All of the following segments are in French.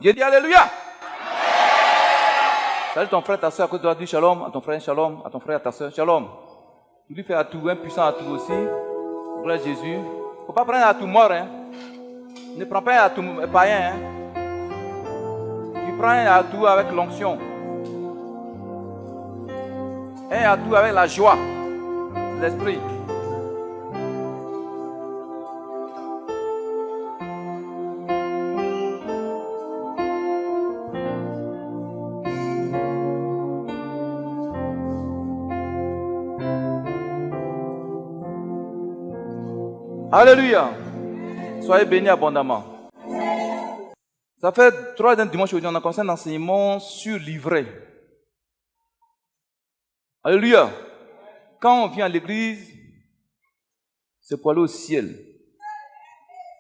J'ai dit Alléluia. Salut ton frère, ta soeur, à côté de toi, dis shalom à ton frère, shalom à ton frère, à ta soeur, shalom. Tu lui fais atout, un puissant atout aussi. Gloire à Jésus. Il ne faut pas prendre un atout mort. Hein. Ne prends pas un atout païen. Hein. Tu prends un atout avec l'onction. Un atout avec la joie de l'esprit. Alléluia. Soyez bénis abondamment. Ça fait 3 dimanches aujourd'hui, on a commencé un enseignement sur l'ivraie. Alléluia. Quand on vient à l'église, c'est pour aller au ciel.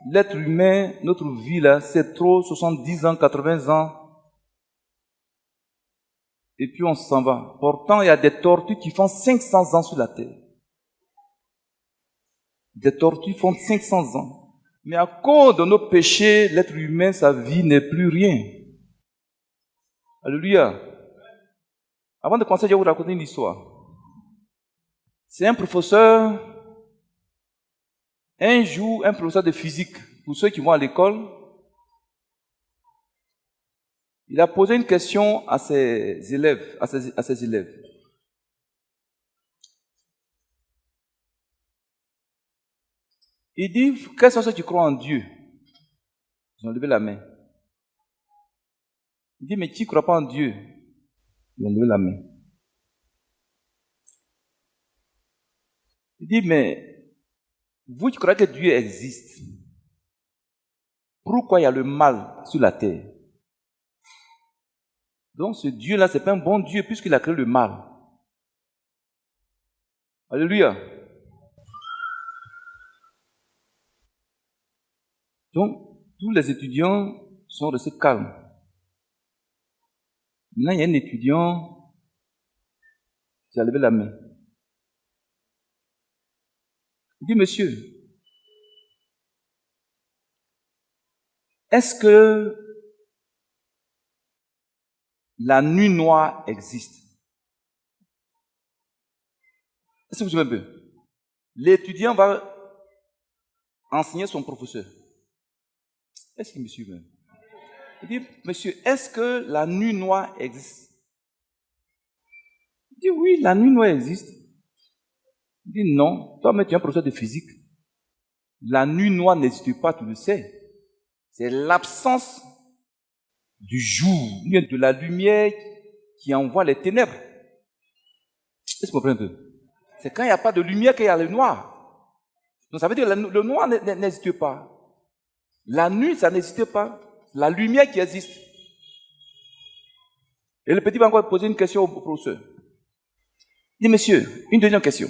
L'être humain, notre vie là, c'est trop, 70 ans, 80 ans. Et puis on s'en va. Pourtant, il y a des tortues qui font 500 ans sur la terre. Des tortues font 500 ans. Mais à cause de nos péchés, l'être humain, sa vie n'est plus rien. Alléluia. Avant de commencer, je vais vous raconter une histoire. C'est un professeur, un jour, un professeur de physique, pour ceux qui vont à l'école, il a posé une question à ses élèves, à ses élèves. Il dit, quels sont ceux qui croient en Dieu? Ils ont levé la main. Il dit, mais qui ne croit pas en Dieu? Ils ont levé la main. Il dit, mais vous qui croyez que Dieu existe, pourquoi il y a le mal sur la terre? Donc ce Dieu-là, ce n'est pas un bon Dieu puisqu'il a créé le mal. Alléluia. Donc, tous les étudiants sont restés calmes. Maintenant, il y a un étudiant qui a levé la main. Il dit, monsieur, est-ce que la nuit noire existe? Est-ce que vous savez un peu? L'étudiant va enseigner son professeur. Est-ce qu'il me suit même? Il dit, monsieur, est-ce que la nuit noire existe? Il dit, oui, la nuit noire existe. Il dit, non, toi, mais tu es un professeur de physique. La nuit noire n'existe pas, tu le sais. C'est l'absence du jour, de la lumière qui envoie les ténèbres. Est-ce que vous comprenez un peu? C'est quand il n'y a pas de lumière qu'il y a le noir. Donc ça veut dire que le noir n'existe pas. La nuit, ça n'existe pas. La lumière qui existe. Et le petit va encore poser une question au professeur. Il dit, monsieur, une deuxième question.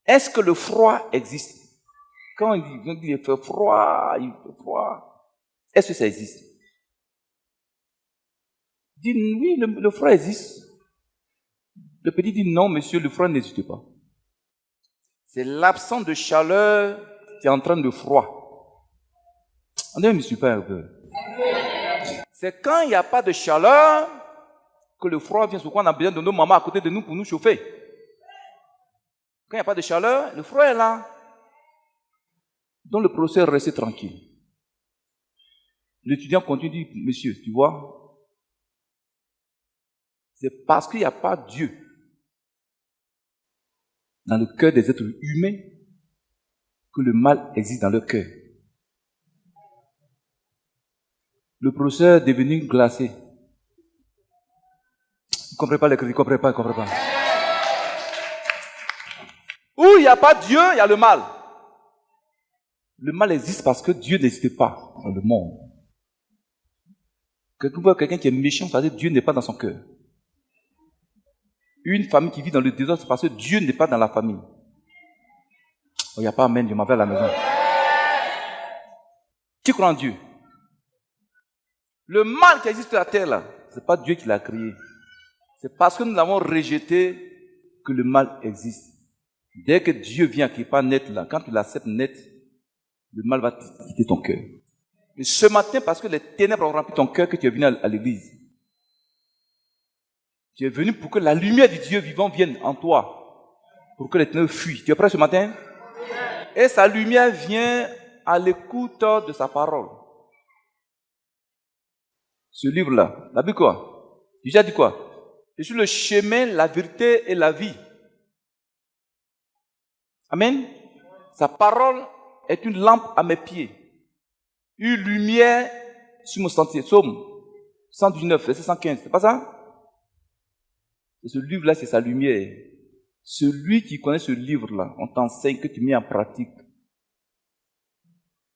Est-ce que le froid existe? Quand il dit il fait froid, est-ce que ça existe? Il dit, oui, le froid existe. Le petit dit, non, monsieur, le froid n'existe pas. C'est l'absence de chaleur qui entraîne le froid. On ne me suit pas un peu. C'est quand il n'y a pas de chaleur que le froid vient. C'est pourquoi on a besoin de nos mamans à côté de nous pour nous chauffer. Quand il n'y a pas de chaleur, le froid est là. Donc le professeur restait tranquille. L'étudiant continue, dit, monsieur, tu vois, c'est parce qu'il n'y a pas Dieu dans le cœur des êtres humains que le mal existe dans leur cœur. Le professeur est devenu glacé. Il ne comprend pas les critiques, il ne comprend pas. Où il n'y a pas Dieu, il y a le mal. Le mal existe parce que Dieu n'existe pas dans le monde. Quand vous voyez quelqu'un qui est méchant, ça veut dire que Dieu n'est pas dans son cœur. Une famille qui vit dans le désordre, c'est parce que Dieu n'est pas dans la famille. Il n'y a pas amen, je m'en vais à la maison. Qui croit en Dieu? Le mal qui existe sur la terre, là, ce n'est pas Dieu qui l'a créé. C'est parce que nous l'avons rejeté que le mal existe. Dès que Dieu vient, qui n'est pas net là, quand tu l'acceptes net, le mal va quitter ton cœur. Mais ce matin, parce que les ténèbres ont rempli ton cœur, que tu es venu à l'église. Tu es venu pour que la lumière du Dieu vivant vienne en toi. Pour que les ténèbres fuient. Tu es prêt ce matin? Et sa lumière vient à l'écoute de sa parole. Ce livre-là, la Bible quoi? Déjà dit quoi? Je suis le chemin, la vérité et la vie. Amen. Sa parole est une lampe à mes pieds, une lumière sur mon sentier. Psaume 119, verset 115. C'est pas ça? Et ce livre-là, c'est sa lumière. Celui qui connaît ce livre-là, on t'enseigne que tu mets en pratique.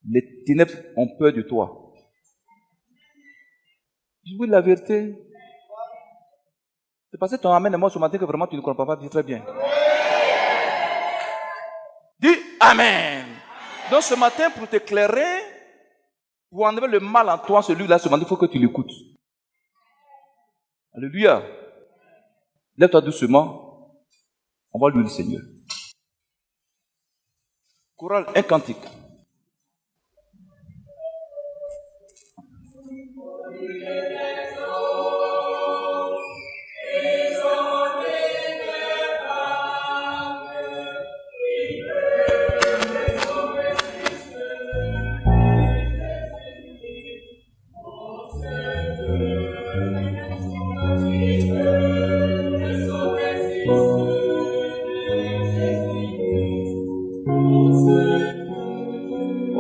Les ténèbres ont peur de toi. Je vous dis la vérité. C'est parce que ton amène et moi ce matin que vraiment tu ne comprends pas. Dis très bien. Dis Amen. Donc ce matin, pour t'éclairer, pour enlever le mal en toi, celui-là, ce matin, il faut que tu l'écoutes. Alléluia. Lève-toi doucement. On va louer le Seigneur. Chorale, un cantique.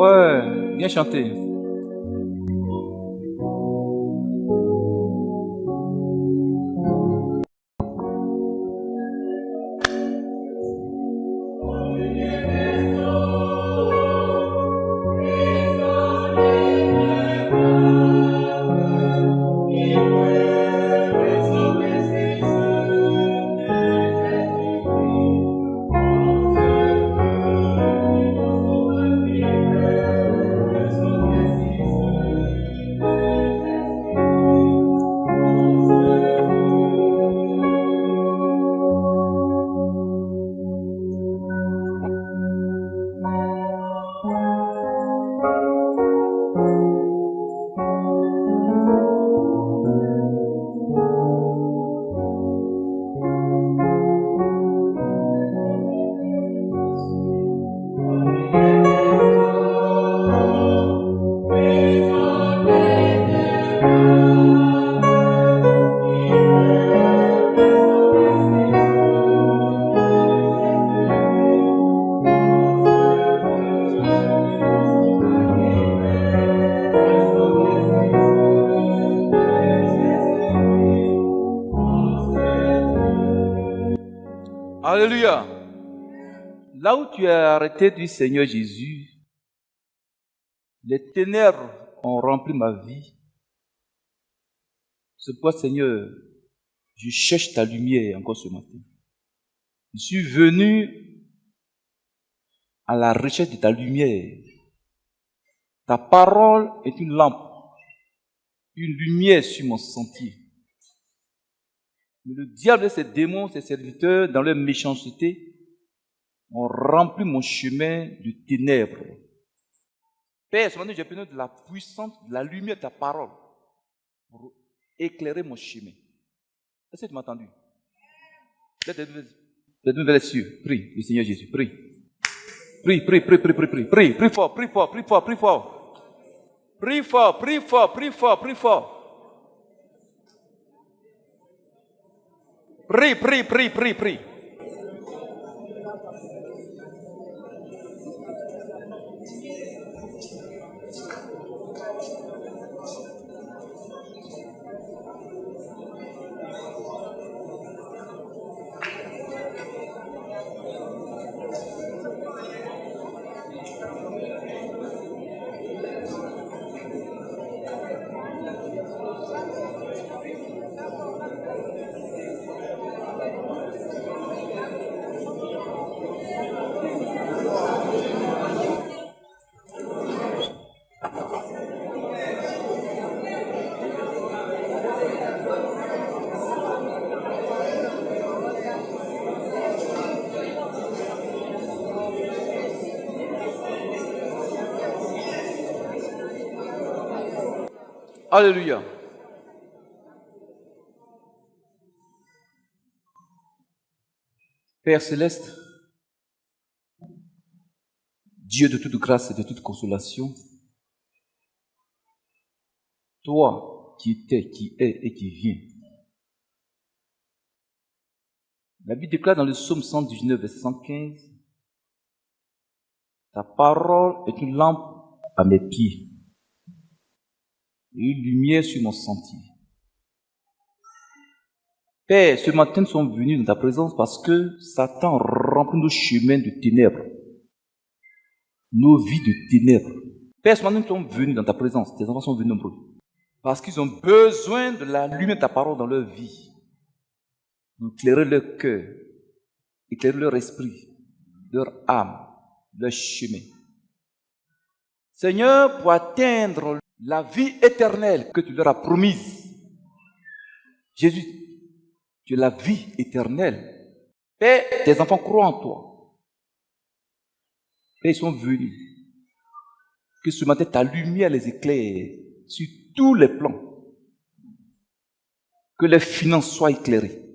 Ouais, bien chanté. Alléluia. Là où tu es arrêté du Seigneur Jésus, les ténèbres ont rempli ma vie. C'est pourquoi, Seigneur, je cherche ta lumière encore ce matin. Je suis venu à la recherche de ta lumière. Ta parole est une lampe, une lumière sur mon sentier. Mais le diable et ses démons, ses serviteurs, dans leur méchanceté, ont rempli mon chemin de ténèbres. Père, ce matin, j'ai besoin de la puissance, de la lumière de ta parole pour éclairer mon chemin. Est-ce que tu m'as entendu? Faites-nous vers les cieux. Prie, le Seigneur Jésus, prie. Prie, prie, prie, prie, prie, prie, prie, prie fort, prie fort, prie fort, prie fort. Prie fort, prie fort, prie fort, prie fort. Prie, prie, prie, prie, prie. Alléluia. Père céleste, Dieu de toute grâce et de toute consolation, toi qui étais, qui es et qui viens. La Bible déclare dans le psaume 119, verset 115, ta parole est une lampe à mes pieds et une lumière sur mon sentier. Père, ce matin, nous sommes venus dans ta présence parce que Satan remplit nos chemins de ténèbres, nos vies de ténèbres. Père, ce matin, nous sommes venus dans ta présence. Tes enfants sont venus nombreux parce qu'ils ont besoin de la lumière de ta parole dans leur vie. Éclairer leur cœur, éclairer leur esprit, leur âme, leur chemin. Seigneur, pour atteindre la vie éternelle que tu leur as promise, Jésus, tu es la vie éternelle. Père, tes enfants croient en toi. Père, ils sont venus. Que ce matin, ta lumière les éclaire sur tous les plans. Que les finances soient éclairées.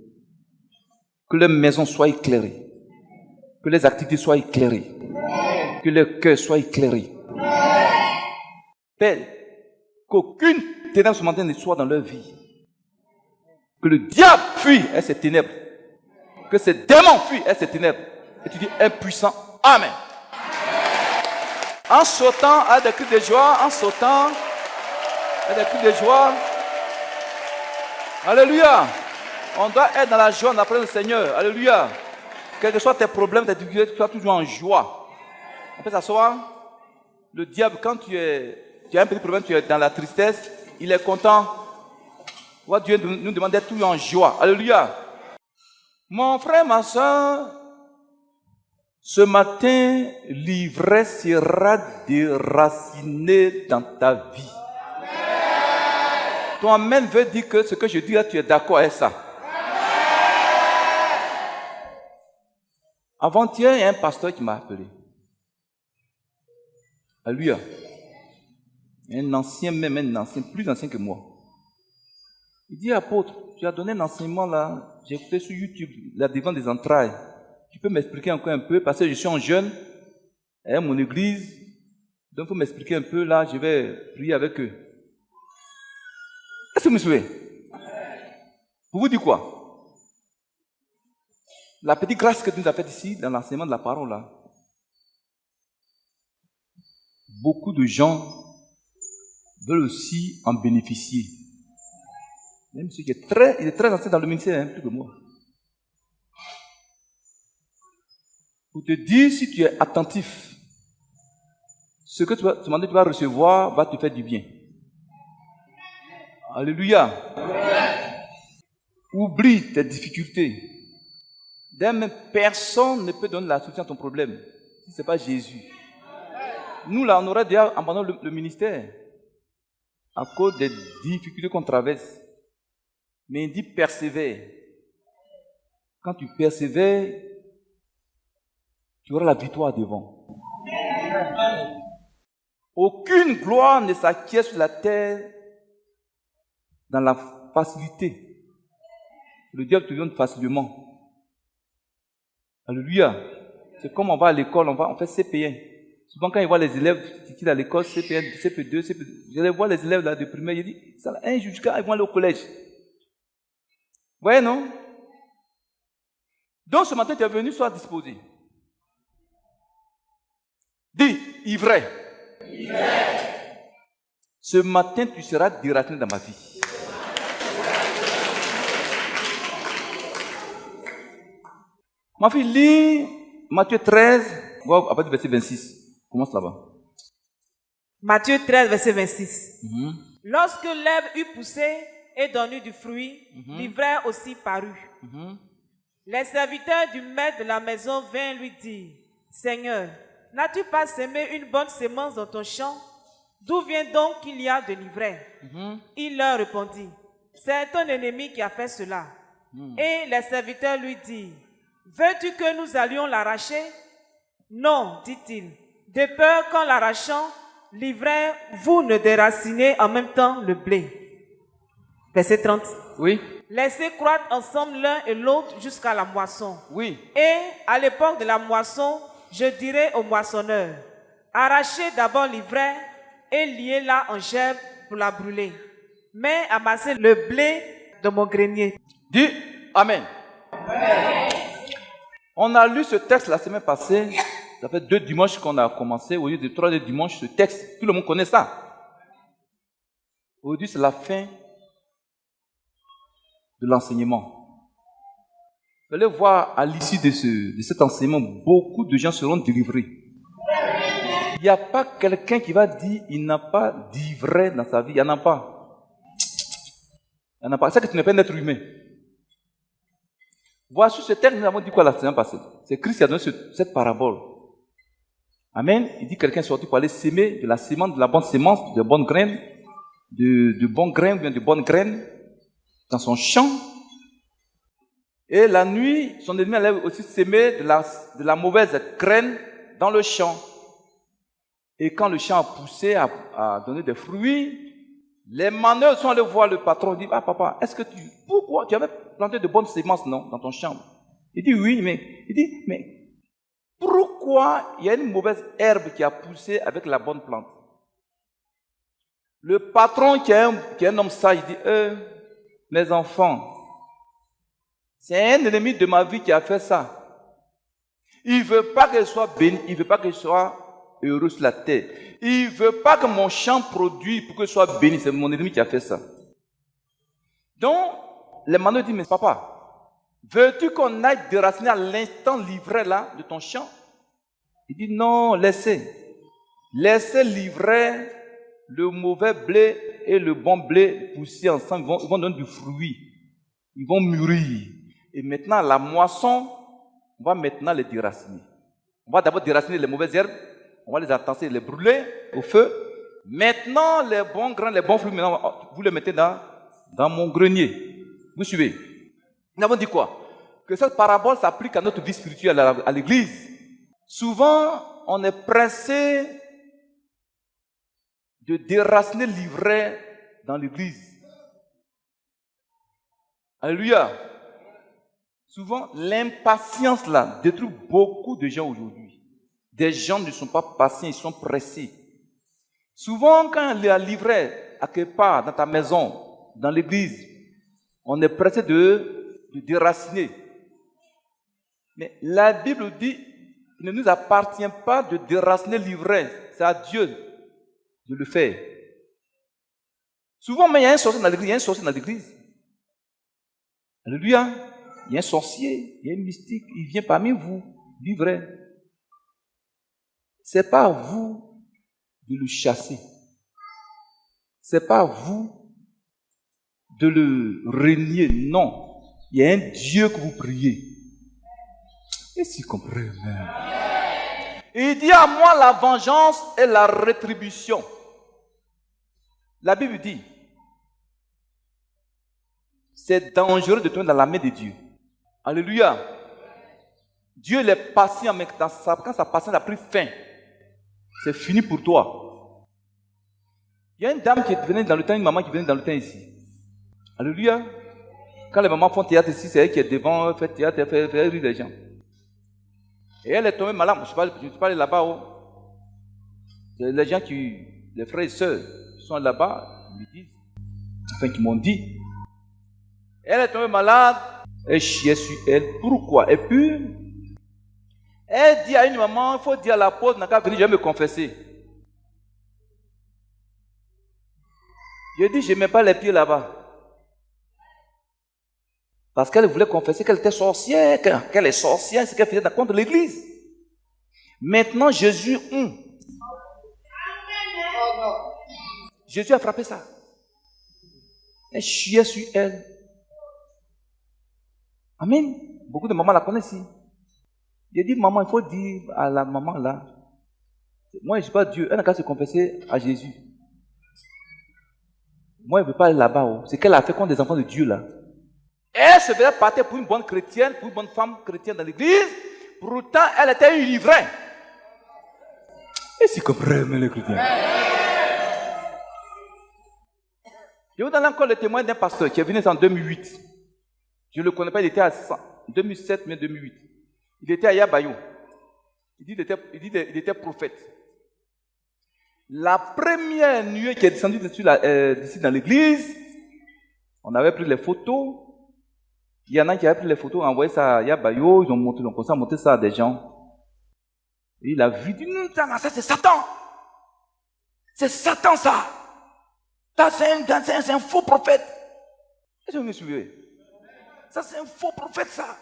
Que les maisons soient éclairées. Que les activités soient éclairées. Que le cœur soit éclairé. Père, qu'aucune ténèbre ce matin ne soit dans leur vie. Que le diable fuit à ces ténèbres. Que ces démons fuient à ces ténèbres. Et tu dis impuissant. Amen. En sautant à des cris de joie, en sautant à des cris de joie. Alléluia. On doit être dans la joie, dans la présence du Seigneur. Alléluia. Quels que soient tes problèmes, tes difficultés, tu sois toujours en joie. On peut s'asseoir. Le diable, quand tu as un petit problème, tu es dans la tristesse, il est content. Dieu nous demande d'être toujours en joie. Alléluia. Mon frère, ma soeur, ce matin, l'ivresse sera déracinée dans ta vie. Ton amen veut dire que ce que je dis là, tu es d'accord avec ça. Avant-hier, il y a un pasteur qui m'a appelé. Alléluia. Un ancien, même un ancien, plus ancien que moi. Il dit, apôtre, tu as donné un enseignement là, j'ai écouté sur YouTube, la devant des entrailles. Tu peux m'expliquer encore un peu, parce que je suis en jeune, à mon église, donc il faut m'expliquer un peu là, je vais prier avec eux. Est-ce que vous me suivez? Vous vous dites quoi? La petite grâce que tu nous as faite ici, dans l'enseignement de la parole là, beaucoup de gens veulent aussi en bénéficier. Même celui qui est très ancien dans le ministère, plus que moi. Pour te dire, si tu es attentif, ce que tu vas recevoir va te faire du bien. Alléluia. Oublie tes difficultés. Même personne ne peut donner la solution à ton problème si ce n'est pas Jésus. Nous, là, on aurait déjà abandonné le ministère à cause des difficultés qu'on traverse. Mais il dit persévère. Quand tu persévères, tu auras la victoire devant. Aucune gloire ne s'acquiert sur la terre dans la facilité. Le diable te donne facilement. Alléluia. C'est comme on va à l'école, on fait CP1. Souvent quand il voit les élèves qui quittent à l'école, CP1, CP2, CP2, je vois les élèves là de primaire, il dit, ça, un jour jusqu'à ils vont aller au collège. Vous voyez, non? Donc ce matin, tu es venu, sois disposé. Dis, ivraie. Ce matin, tu seras déraciné dans ma vie. Ma fille, lis Matthieu 13, à partir du verset 26. Commence là-bas. Matthieu 13, verset 26. Lorsque l'herbe eut poussé et donné du fruit, l'ivraie aussi parut. Les serviteurs du maître de la maison vinrent lui dire, Seigneur, n'as-tu pas semé une bonne semence dans ton champ? D'où vient donc qu'il y a de l'ivraie? Il leur répondit, c'est ton ennemi qui a fait cela. Et les serviteurs lui dirent, veux-tu que nous allions l'arracher? Non, dit-il, de peur qu'en l'arrachant, l'ivraie, vous ne déracinez en même temps le blé. Verset 30. Oui. Laissez croître ensemble l'un et l'autre jusqu'à la moisson. Oui. Et à l'époque de la moisson, je dirai au moissonneur, arrachez d'abord l'ivraie et liez-la en gerbes pour la brûler. Mais amassez le blé de mon grenier. Dis Amen. On a lu ce texte la semaine passée. Ça fait 2 dimanches qu'on a commencé. Au lieu de 3 dimanches, ce texte, tout le monde connaît ça. Aujourd'hui, c'est la fin de l'enseignement. Vous allez voir, à l'issue de cet enseignement, beaucoup de gens seront délivrés. Il n'y a pas quelqu'un qui va dire il n'a pas d'ivraie dans sa vie. Il n'y en a pas. Il n'y en a pas. C'est que tu n'es pas un être humain. Voici ce texte, nous avons dit quoi la semaine passée. C'est Christ qui a donné cette parabole. Amen. Il dit que quelqu'un est sorti pour aller s'aimer de la sémence, de la bonne sémence, de bonnes graines, de bons grains, ou bien de bonnes graines dans son champ. Et la nuit, son ennemi allait aussi s'aimer de la mauvaise graine dans le champ. Et quand le champ a poussé, a donné des fruits, les manœuvres sont allés voir le patron. Il dit, ah papa, pourquoi tu avais planté de bonnes semences, non, dans ton champ? Il dit, oui, mais pourquoi il y a une mauvaise herbe qui a poussé avec la bonne plante? Le patron qui est un homme sage, il dit, mes enfants, c'est un ennemi de ma vie qui a fait ça. Il ne veut pas que je sois béni, il ne veut pas que je sois heureux sur la terre. Il ne veut pas que mon champ produise pour que je sois béni. C'est mon ennemi qui a fait ça. Donc, les manœuvres disent, mais papa, veux-tu qu'on aille déraciner à l'instant l'ivraie là de ton champ? Il dit, non, laissez. Laissez l'ivraie, le mauvais blé et le bon blé pousser ensemble. Ils vont donner du fruit. Ils vont mûrir. Et maintenant, la moisson, on va maintenant les déraciner. On va d'abord déraciner les mauvaises herbes. On va les attasser, les brûler au feu. Maintenant, les bons grains, les bons fruits, maintenant, vous les mettez dans mon grenier. Vous suivez? Nous avons dit quoi? Que cette parabole s'applique à notre vie spirituelle, à l'église. Souvent, on est pressé de déraciner l'ivraie dans l'église. Alléluia. Souvent, l'impatience là détruit beaucoup de gens aujourd'hui. Des gens ne sont pas patients, ils sont pressés. Souvent, quand il y a l'ivraie à quelque part, dans ta maison, dans l'église, on est pressé de déraciner. Mais la Bible dit, il ne nous appartient pas de déraciner l'ivraie. C'est à Dieu de le faire. Souvent, mais il y a un sorcier dans l'église. Alléluia. Il y a un sorcier, il y a un mystique, il vient parmi vous, l'ivraie. Ce n'est pas à vous de le chasser. Ce n'est pas à vous de le régner. Non. Il y a un Dieu que vous priez. Et s'il comprend même. Il dit à moi la vengeance et la rétribution. La Bible dit, c'est dangereux de tomber dans la main de Dieu. Alléluia. Dieu il est patient, mais quand sa patience a pris fin, c'est fini pour toi. Il y a une dame qui venait dans le temps, une maman qui venait dans le temps ici. Alléluia. Quand les mamans font théâtre ici, c'est elle qui est devant, elle fait théâtre, elle fait rire les gens. Et elle est tombée malade. Je ne suis pas allé là-bas. C'est les gens les frères et sœurs qui sont là-bas, ils me disent, enfin qui m'ont dit. Elle est tombée malade, elle chiait sur elle. Pourquoi? Et puis, elle dit à une maman, il faut dire à l'apôtre, n'a qu'à venir, je vais me confesser. Je dis, je ne mets pas les pieds là-bas. Parce qu'elle voulait confesser qu'elle était sorcière, qu'elle est sorcière, c'est qu'elle faisait contre l'église. Maintenant, Jésus a frappé ça. Elle chiait sur elle. Amen. Beaucoup de mamans la connaissent ici. J'ai dit, maman, il faut dire à la maman là, moi je ne suis pas Dieu, elle n'a qu'à se confesser à Jésus. Moi je ne veux pas aller là-bas. C'est qu'elle a fait contre des enfants de Dieu là. Elle se faisait partir pour une bonne chrétienne, pour une bonne femme chrétienne dans l'église. Pourtant, elle était une ivraie. Et si comprennent les chrétiens. Je vous donne encore le témoin d'un pasteur qui est venu en 2008. Je ne le connais pas, il était à 2007, mais 2008. Il était à Yabayou. Il dit qu'il était prophète. La première nuée qui est descendue d'ici dans l'église, on avait pris les photos. Il y en a qui avaient pris les photos, envoyé ça à Yabayou, ils ont commencé à monter ça à des gens. Et il a vu, il dit, non, ça c'est Satan. C'est Satan ça. Ça c'est un faux prophète. Est-ce que vous me suivez? Ça c'est un faux prophète ça.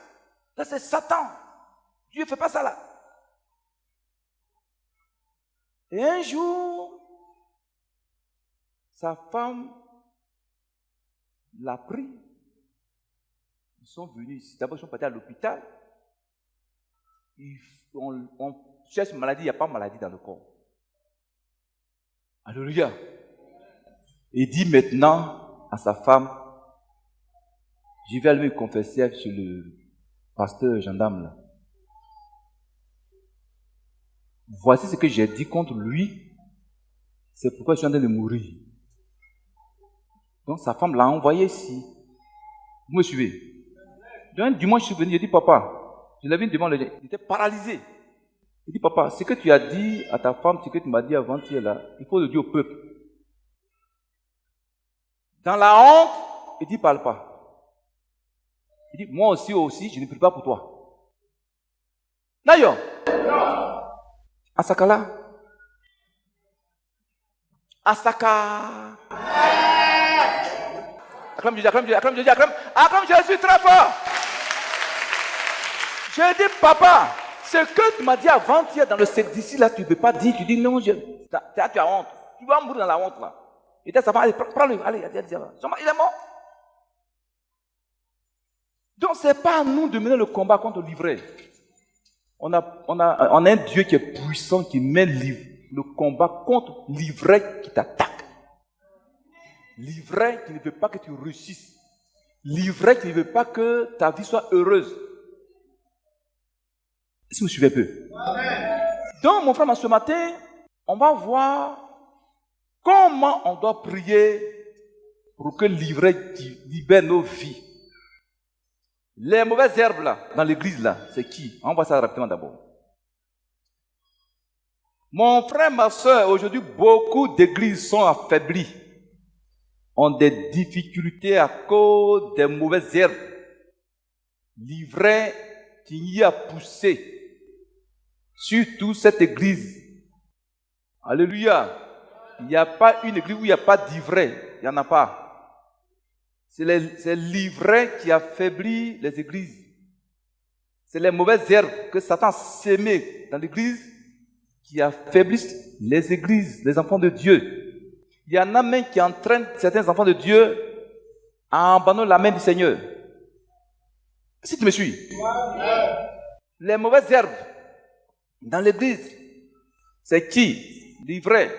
Ça c'est Satan. Dieu ne fait pas ça là. Et un jour, sa femme l'a pris. Ils sont venus ici. D'abord, ils sont partis à l'hôpital. On cherche maladie, il n'y a pas de maladie dans le corps. Alléluia. Il dit maintenant à sa femme, je vais aller me confesser chez le pasteur gendarme là. Voici ce que j'ai dit contre lui. C'est pourquoi je suis en train de mourir. Donc sa femme l'a envoyé ici. Vous me suivez? Donc un dimanche, je suis venu, j'ai dit, papa, je l'avais devant le il était paralysé. Il dit, papa, ce que tu as dit à ta femme, ce que tu m'as dit avant-hier là, il faut le dire au peuple. Dans la honte, il dit, parle pas. Il dit, moi aussi, je ne prie pas pour toi. D'ailleurs, Asakala. Asaka. Acclame Jésus, acclame Jésus, acclame Jésus, acclame Jésus très fort. Je dis, papa, ce que tu m'as dit avant-hier dans le secte d'ici là, tu ne peux pas dire, tu dis non, tu as honte. Tu vas mourir dans la honte là. Il dit, ça va, allez, prends-le, allez, il est mort. Donc, ce n'est pas à nous de mener le combat contre l'ivraie. On a un Dieu qui est puissant, qui mène le combat contre l'ivraie qui t'attaque. L'ivraie qui ne veut pas que tu réussisses. L'ivraie qui ne veut pas que ta vie soit heureuse. Est-ce que vous me suivez un peu? Amen. Donc, mon frère, ce matin, on va voir comment on doit prier pour que l'ivraie libère nos vies. Les mauvaises herbes là, dans l'église là, c'est qui? On voit ça rapidement d'abord. Mon frère, ma soeur, aujourd'hui, beaucoup d'églises sont affaiblies, ont des difficultés à cause des mauvaises herbes. L'ivraie qui y a poussé, surtout cette église. Alléluia. Il n'y a pas une église où il n'y a pas d'ivraie. Il n'y en a pas. C'est l'ivraie qui affaiblit les églises. C'est les mauvaises herbes que Satan a sémées dans l'église qui affaiblissent les églises, les enfants de Dieu. Il y en a même qui entraînent certains enfants de Dieu à abandonner la main du Seigneur. Si tu me suis. Les mauvaises herbes dans l'église, c'est qui? L'ivraie.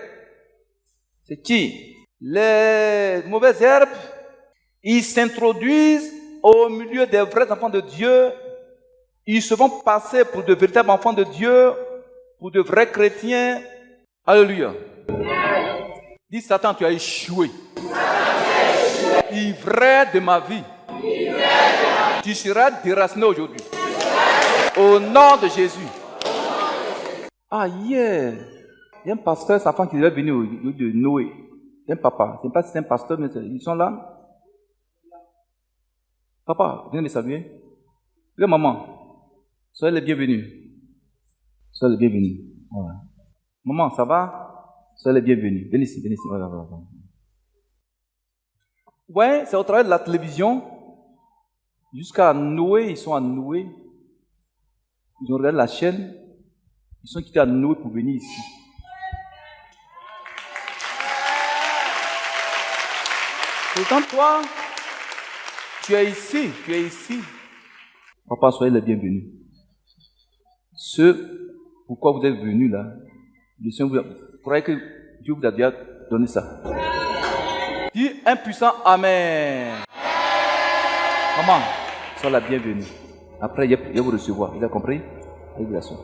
C'est qui? Les mauvaises herbes, ils s'introduisent au milieu des vrais enfants de Dieu. Ils se vont passer pour de véritables enfants de Dieu, pour de vrais chrétiens. Alléluia. Dis Satan, tu as échoué. Ivraie de ma vie. Tu seras déraciné aujourd'hui. Au nom de Jésus. Ah, yeah. Il y a un pasteur, sa femme qui est venu au lieu de Noé. Il y a un papa. Ce n'est pas si c'est un pasteur, mais ils sont là. Papa, viens me saluer. Le maman, soyez les bienvenus. Soyez les bienvenus. Voilà. Maman, ça va? Soyez les bienvenus. Venez ici, venez ici. Voilà. Ouais, c'est au travers de la télévision. Jusqu'à Noé, ils sont à Noé. Ils ont regardé la chaîne. Ils sont quittés à Noé pour venir ici. Pourtant, toi, tu es ici. Papa, soyez les bienvenus. Ce pourquoi vous êtes venus là, le Seigneur vous croyez que Dieu vous a déjà donné ça. Dis un puissant Amen. Maman, soyez la bienvenue. Après, il va vous recevoir. Vous avez compris? Révélation.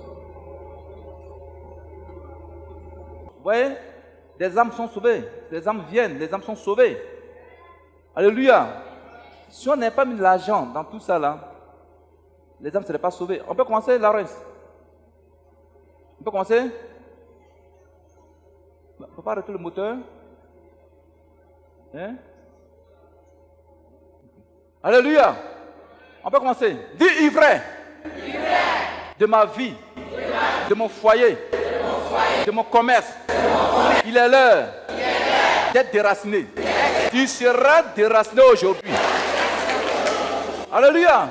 Vous voyez, des âmes sont sauvées. Les âmes viennent, les âmes sont sauvées. Alléluia. Si on n'a pas mis de l'argent dans tout ça là, les âmes ne seraient pas sauvées. On peut commencer, Laurence? On peut commencer? Il ne faut pas arrêter le moteur. Hein? Alléluia. On peut commencer. Dis ivraie. De ma vie. De mon foyer. De mon commerce. Il est l'heure d'être déraciné. Tu seras déraciné aujourd'hui. Alléluia.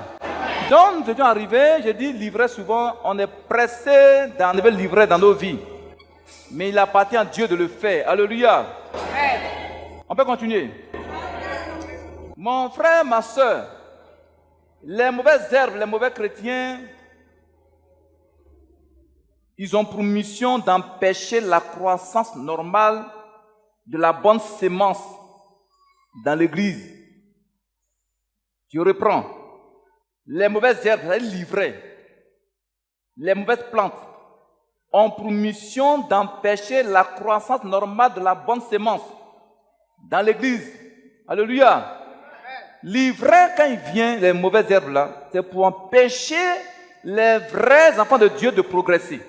Donc, nous étions arrivés, j'ai dit livrer souvent, on est pressé d'enlever le livret dans nos vies. Mais il appartient à Dieu de le faire. Alléluia. On peut continuer. Mon frère, ma soeur, les mauvaises herbes, les mauvais chrétiens, ils ont pour mission d'empêcher la croissance normale de la bonne sémence dans l'église. Je reprends. Les mauvaises herbes, les livrets, les mauvaises plantes ont pour mission d'empêcher la croissance normale de la bonne sémence dans l'église. Alléluia. L'ivraie, quand il vient, les mauvaises herbes là, c'est pour empêcher les vrais enfants de Dieu de progresser.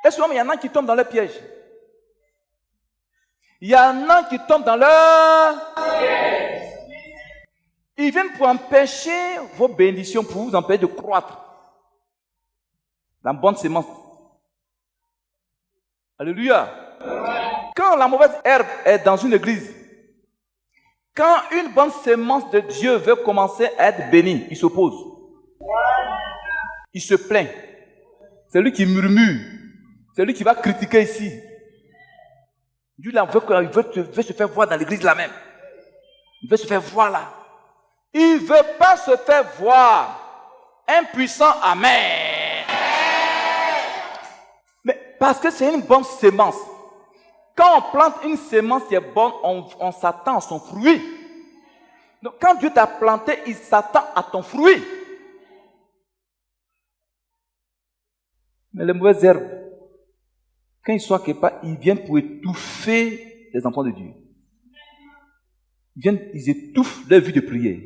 Et souvent, il y en a qui tombent dans le piège. Il y en a qui tombent dans leur piège. Ils viennent pour empêcher vos bénédictions, pour vous empêcher de croître dans la bonne sémence. Alléluia. Quand la mauvaise herbe est dans une église, quand une bonne sémence de Dieu veut commencer à être bénie, il s'oppose. Il se plaint. C'est lui qui murmure. C'est lui qui va critiquer ici. Dieu là, veut se faire voir dans l'église là même. Il veut se faire voir là. Il ne veut pas se faire voir. Impuissant, amen. Mais parce que c'est une bonne sémence. Quand on plante une sémence qui est bonne, on s'attend à son fruit. Donc quand Dieu t'a planté, il s'attend à ton fruit. Mais les mauvaises herbes, quand ils sont quelque part, ils viennent pour étouffer les enfants de Dieu. Ils étouffent leur vie de prière.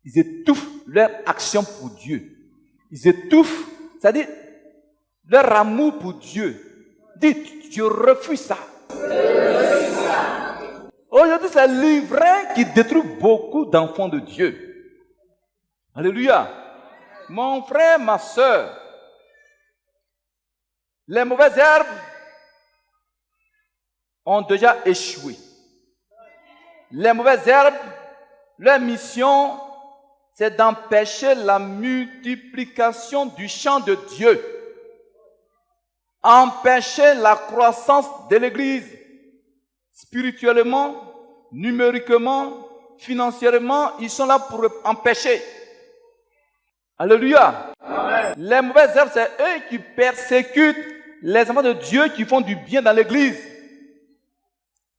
Ils étouffent leur action pour Dieu. Ils étouffent, c'est-à-dire leur amour pour Dieu. Dites, je refuse ça. Aujourd'hui, c'est l'ivraie qui détruit beaucoup d'enfants de Dieu. Alléluia. Mon frère, ma soeur, les mauvaises herbes ont déjà échoué. Les mauvaises herbes, leur mission, c'est d'empêcher la multiplication du champ de Dieu. Empêcher la croissance de l'Église. Spirituellement, numériquement, financièrement, ils sont là pour empêcher. Alléluia. Amen. Les mauvaises herbes, c'est eux qui persécutent les enfants de Dieu qui font du bien dans l'Église.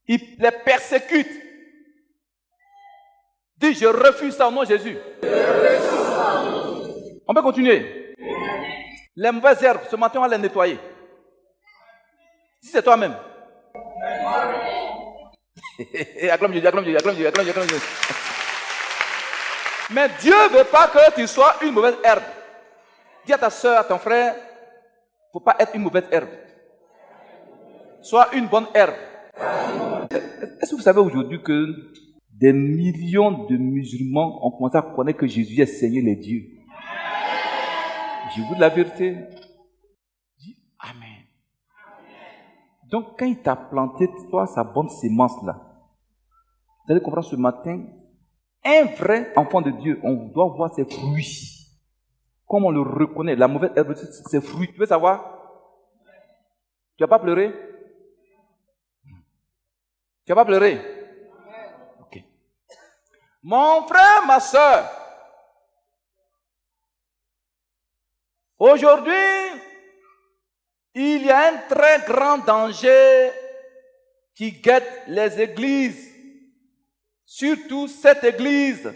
Ils les persécutent. Dis, je refuse ça au nom de Jésus. On peut continuer. Les mauvaises herbes, ce matin, on va les nettoyer. Si c'est toi-même. Acclame Dieu, acclame Dieu, acclame Dieu, acclame Dieu, acclame Dieu. Mais Dieu ne veut pas que tu sois une mauvaise herbe. Dis à ta soeur, à ton frère, il ne faut pas être une mauvaise herbe. Sois une bonne herbe. Est-ce que vous savez aujourd'hui que des millions de musulmans ont commencé à connaître que Jésus est Seigneur les dieux? Je vous dis la vérité. Dis Amen. Donc quand il t'a planté, toi, sa bonne sémence là, vous allez comprendre ce matin, un vrai enfant de Dieu, on doit voir ses fruits. Comme on le reconnaît, la mauvaise herbe, c'est ses fruits. Tu veux savoir? Tu n'as pas pleuré? Tu n'as pas pleuré? Ok. Mon frère, ma soeur, aujourd'hui, il y a un très grand danger qui guette les églises. Surtout cette église.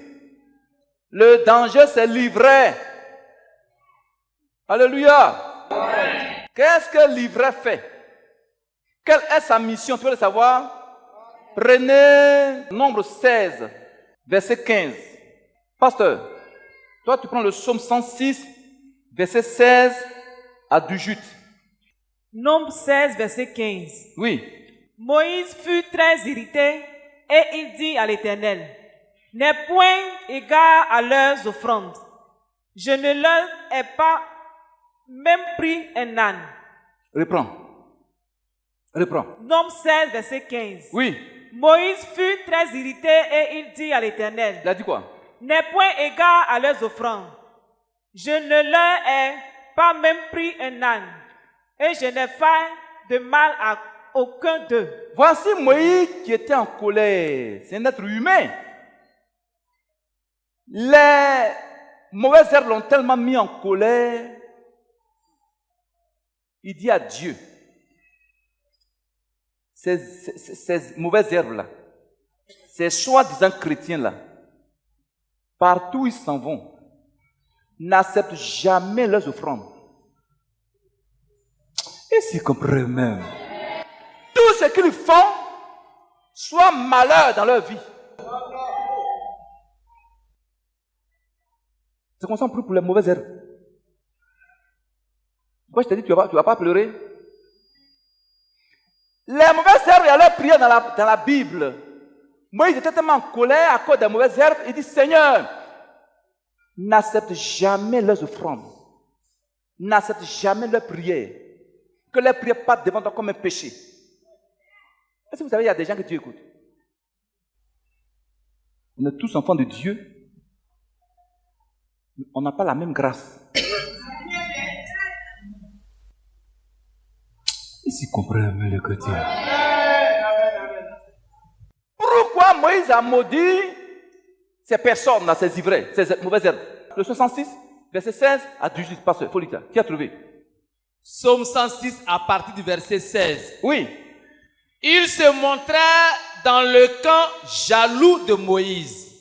Le danger, c'est l'ivraie. Alléluia. Qu'est-ce que l'ivraie fait? Quelle est sa mission? Tu veux le savoir? Prenez Nombre 16, verset 15. Pasteur, toi tu prends le psaume 106, verset 16 à 18. Nombre 16, verset 15. Oui. Moïse fut très irrité et il dit à l'Éternel, n'aie point égard à leurs offrandes. Je ne leur ai pas même pris un âne. Reprends. Nombre 16, verset 15. Oui. Moïse fut très irrité et il dit à l'Éternel, Il a dit quoi? n'aie point égard à leurs offrandes. Je ne leur ai pas même pris un âne. Et je n'ai fait de mal à aucun d'eux. Voici Moïse qui était en colère. C'est un être humain. Les mauvaises herbes l'ont tellement mis en colère. Il dit à Dieu, ces mauvaises herbes-là, ces soi-disant chrétiens-là, partout où ils s'en vont, n'acceptent jamais leurs offrandes. Et s'ils comprennent même, tout ce qu'ils font soit malheur dans leur vie. C'est comme ça on prie pour les mauvaises herbes. Moi je t'ai dit, tu vas pas pleurer. Les mauvaises herbes, il y a leur prière dans la Bible. Moïse était tellement en colère à cause des mauvaises herbes. Il dit, Seigneur, n'accepte jamais leurs offrandes. N'accepte jamais leurs prières. Que les prières partent devant toi comme un péché. Est-ce que vous savez, il y a des gens que Dieu écoute? On est tous enfants de Dieu. On n'a pas la même grâce. Et s'ils comprennent le côté. Pourquoi Moïse a maudit ces personnes-là, ces ivraies, ces mauvaises herbes? Le 66, verset 16 à 18, pasteur, Folita, qui a trouvé? Psaume 106 à partir du verset 16. Oui. Il se montra dans le camp jaloux de Moïse,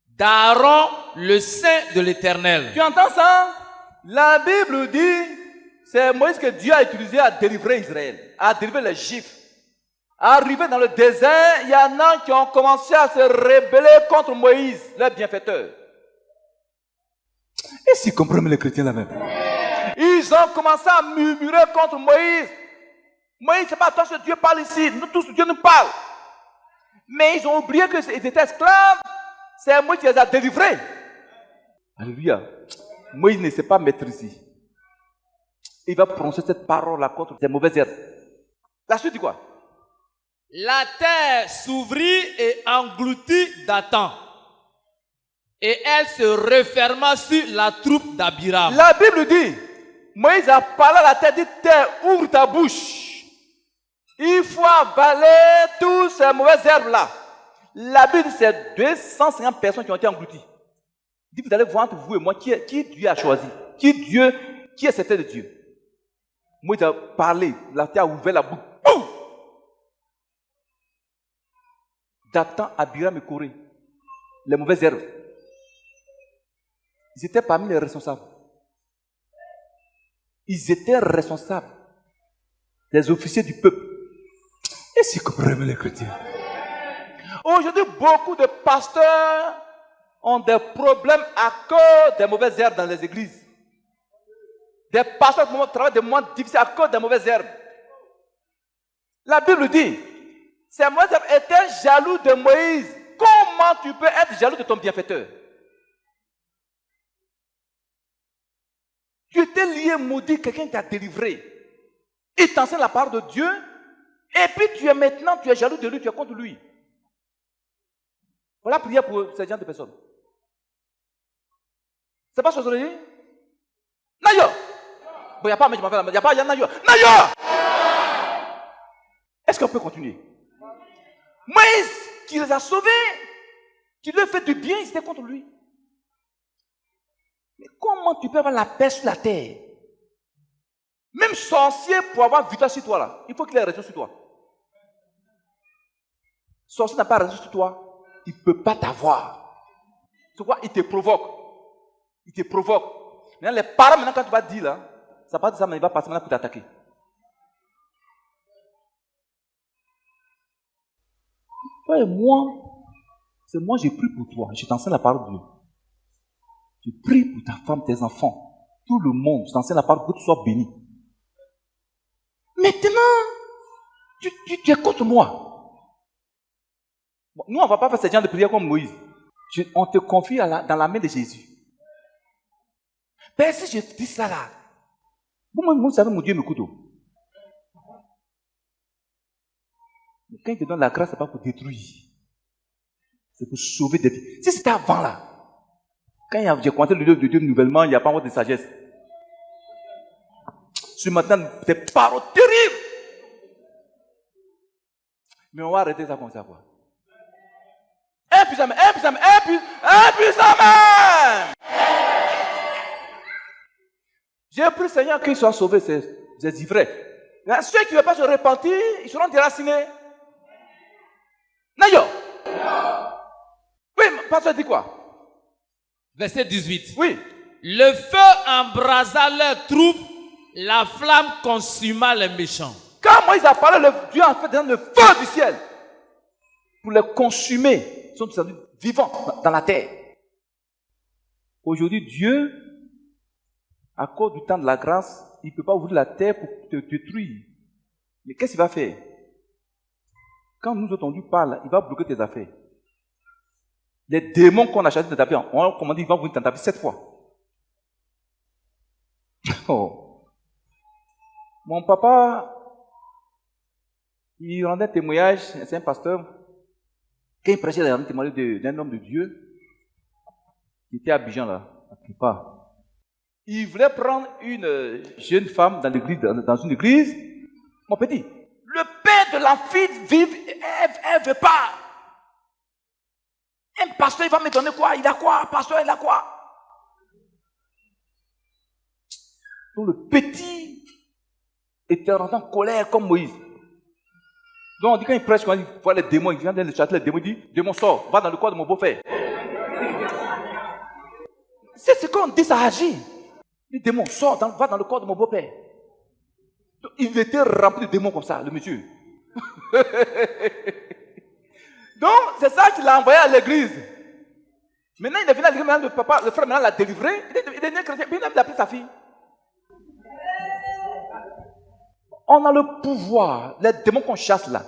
d'Aaron, le saint de l'Éternel. Tu entends ça? La Bible dit, c'est Moïse que Dieu a utilisé à délivrer Israël, à délivrer les Juifs. Arrivé dans le désert, il y en a qui ont commencé à se rebeller contre Moïse, leur bienfaiteur. Et s'ils comprennent les chrétiens là même? Ils ont commencé à murmurer contre Moïse. Moïse, c'est pas toi que Dieu parle ici. Nous tous, Dieu nous parle. Mais ils ont oublié qu'ils étaient esclaves. C'est Moïse qui les a délivrés. Alléluia. Moïse ne sait pas maîtriser. Il va prononcer cette parole-là contre des mauvaises herbes. La suite dit quoi? La terre s'ouvrit et engloutit Dathan. Et elle se referma sur la troupe d'Abiram. La Bible dit, Moïse a parlé à la terre, dit, terre, ouvre ta bouche. Il faut avaler tous ces mauvaises herbes-là. La Bible dit, c'est 250 personnes qui ont été englouties. Il dit, vous allez voir entre vous et moi qui Dieu a choisi. Qui est cet de Dieu. Moïse a parlé, la terre a ouvert la bouche. Boum! Dathan, Abiram et Corée. Les mauvaises herbes. Ils étaient parmi les responsables. Ils étaient responsables des officiers du peuple. Et si comprennent les chrétiens? Aujourd'hui, beaucoup de pasteurs ont des problèmes à cause des mauvaises herbes dans les églises. Des pasteurs qui travaillent des moments difficiles à cause des mauvaises herbes. La Bible dit, ces mauvaises herbes étaient jaloux de Moïse. Comment tu peux être jaloux de ton bienfaiteur? Tu étais lié, maudit, quelqu'un t'a délivré. Il t'enseigne la parole de Dieu. Et puis tu es jaloux de lui, tu es contre lui. Voilà prière pour ces gens de personnes. C'est pas ce que je dis? Nayo! Bon, il n'y a pas, mais je m'en fais la main. Il n'y a pas, il y a Nayo. Nayo! Est-ce qu'on peut continuer? Moïse, qui les a sauvés, qui leur fait du bien, ils étaient contre lui. Mais comment tu peux avoir la paix sur la terre? Même sorcier, pour avoir victoire sur toi, là, il faut qu'il ait raison sur toi. Sorcier n'a pas raison sur toi, il ne peut pas t'avoir. C'est quoi? Il te provoque. Il te provoque. Maintenant, les parents, maintenant, quand tu vas dire, là, ça va pas dire ça, mais il va passer maintenant pour t'attaquer. Toi et moi, c'est moi, j'ai pris pour toi. Je t'enseigne la parole de Dieu. Je prie pour ta femme, tes enfants, tout le monde. Je t'enseigne la parole pour que tu sois béni. Maintenant, tu es contre moi. Nous, on ne va pas faire ce genre de prière comme Moïse. On te confie dans la main de Jésus. Père, si je dis ça là, vous savez, mon Dieu me couteau. Mais quand il te donne la grâce, ce n'est pas pour détruire. C'est pour sauver des vies. Si c'était avant là, quand j'ai commencé le livre de Dieu nouvellement, il n'y a pas encore de sagesse. Ce matin, des paroles terribles. Mais on va arrêter ça comme ça, quoi. Un plus amen, un plus amen, un plus amen. J'ai pris le Seigneur qu'ils soient sauvés, ces ivraies. Ceux qui ne veulent pas se repentir, ils seront déracinés. Nayo. Oui, pasteur dit quoi? Verset 18. Oui. Le feu embrasa leurs troupes, la flamme consuma les méchants. Quand Moïse a parlé, Dieu a fait le feu du ciel pour les consumer. Ils sont vivants dans la terre. Aujourd'hui, Dieu, à cause du temps de la grâce, il ne peut pas ouvrir la terre pour te détruire. Mais qu'est-ce qu'il va faire? Quand nous autres, Dieu parle, il va bloquer tes affaires. Les démons qu'on a chassés de ta vie, on a commandé, ils vont venir dans ta vie 7 fois. Oh. Mon papa, il rendait témoignage, c'est un pasteur. Quand il prêchait, il rendait témoignage d'un homme de Dieu qui était à Abidjan, là, à Kripa. Il voulait prendre une jeune femme dans une église. Mon petit, le père de la fille vive, elle ne veut pas. Un pasteur, il va me donner quoi? Il a quoi? Pasteur, il a quoi? Donc le petit était rentré en colère comme Moïse. Donc on dit quand il prêche, quand il voit les démons, il vient de chasser les démons, il dit, démon sort, va dans le corps de mon beau-frère. C'est ce qu'on dit, ça agit. Le démon sort, va dans le corps de mon beau-père. Il était rempli de démons comme ça, le monsieur. Donc, c'est ça qu'il a envoyé à l'église. Maintenant, il est venu à l'église, le frère maintenant l'a délivré. Il est né chrétien, puis il a appelé sa fille. On a le pouvoir, les démons qu'on chasse là,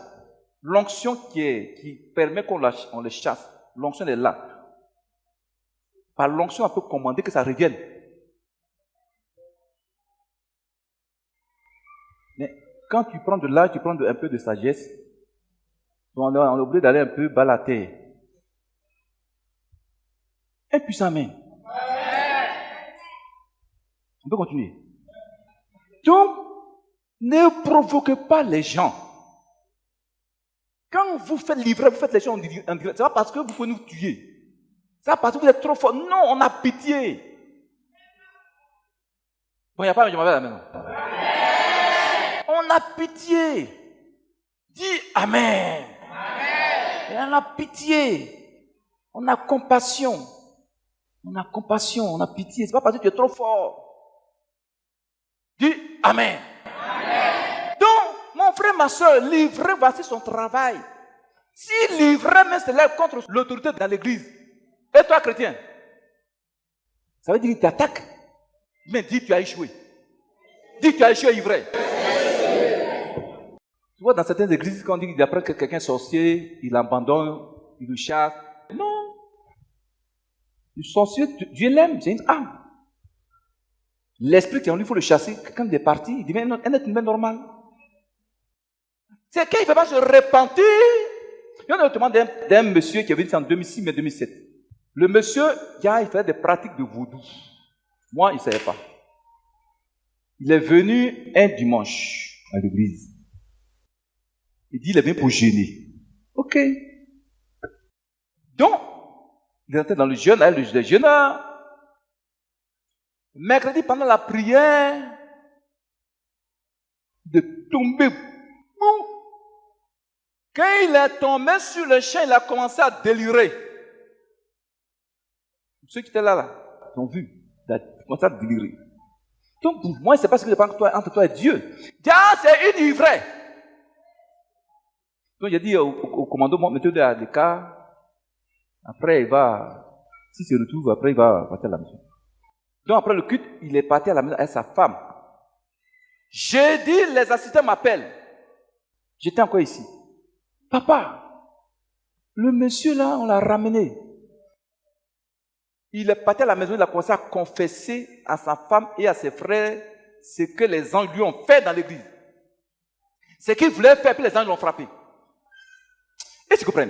l'onction qui permet qu'on les chasse, l'onction est là. Par l'onction, on peut commander que ça revienne. Mais quand tu prends de l'âge, tu prends un peu de sagesse, on est obligé d'aller un peu bas la terre. Et puis ça mène. On peut continuer. Donc, ne provoquez pas les gens. Quand vous faites livrer, vous faites les gens en direct. C'est pas parce que vous pouvez nous tuer. C'est pas parce que vous êtes trop fort. Non, on a pitié. Bon, il n'y a pas de la main. On a pitié. Dis Amen. Et on a pitié. On a compassion. On a compassion, on a pitié. C'est pas parce que tu es trop fort. Dis Amen. Donc, mon frère, ma soeur, livrer, voici son travail. Si livrer mais se lève contre l'autorité dans l'église, et toi chrétien, ça veut dire qu'il t'attaque. Mais dis tu as échoué. Dis tu as échoué, ivraie. Tu vois, dans certaines églises, quand on dit d'après que quelqu'un est sorcier, il l'abandonne, il le chasse. Non. Le sorcier, Dieu l'aime, c'est une âme. L'esprit qui en lui, il faut le chasser. Quand il est parti, il devient un être humain normal. C'est quand il ne fait pas se repentir. Il y a notamment d'un monsieur qui est venu en 2006 mais 2007. Le monsieur, il faisait des pratiques de vaudou. Moi, il ne savait pas. Il est venu un dimanche à l'église. Il dit, il est venu pour jeûner. Ok. Donc, il était dans le jeûne, le jeûneur. Mercredi, pendant la prière, de tomber. Quand il est tombé sur le champ, il a commencé à délirer. Ceux qui étaient là, ils ont vu. Il a commencé à délirer. Donc, pour moi, c'est pas ce qui se passe entre toi et Dieu. Dieu, c'est une ivraie. Donc j'ai dit au commando, mettez-le à l'écart. Après, il va, s'il se retrouve, après, il va partir à la maison. Donc après le culte, il est parti à la maison avec sa femme. J'ai dit, les assistants m'appellent. J'étais encore ici. Papa, le monsieur là, on l'a ramené. Il est parti à la maison, il a commencé à confesser à sa femme et à ses frères ce que les anges lui ont fait dans l'église. Ce qu'il voulait faire, puis les anges l'ont frappé. Et tu comprends?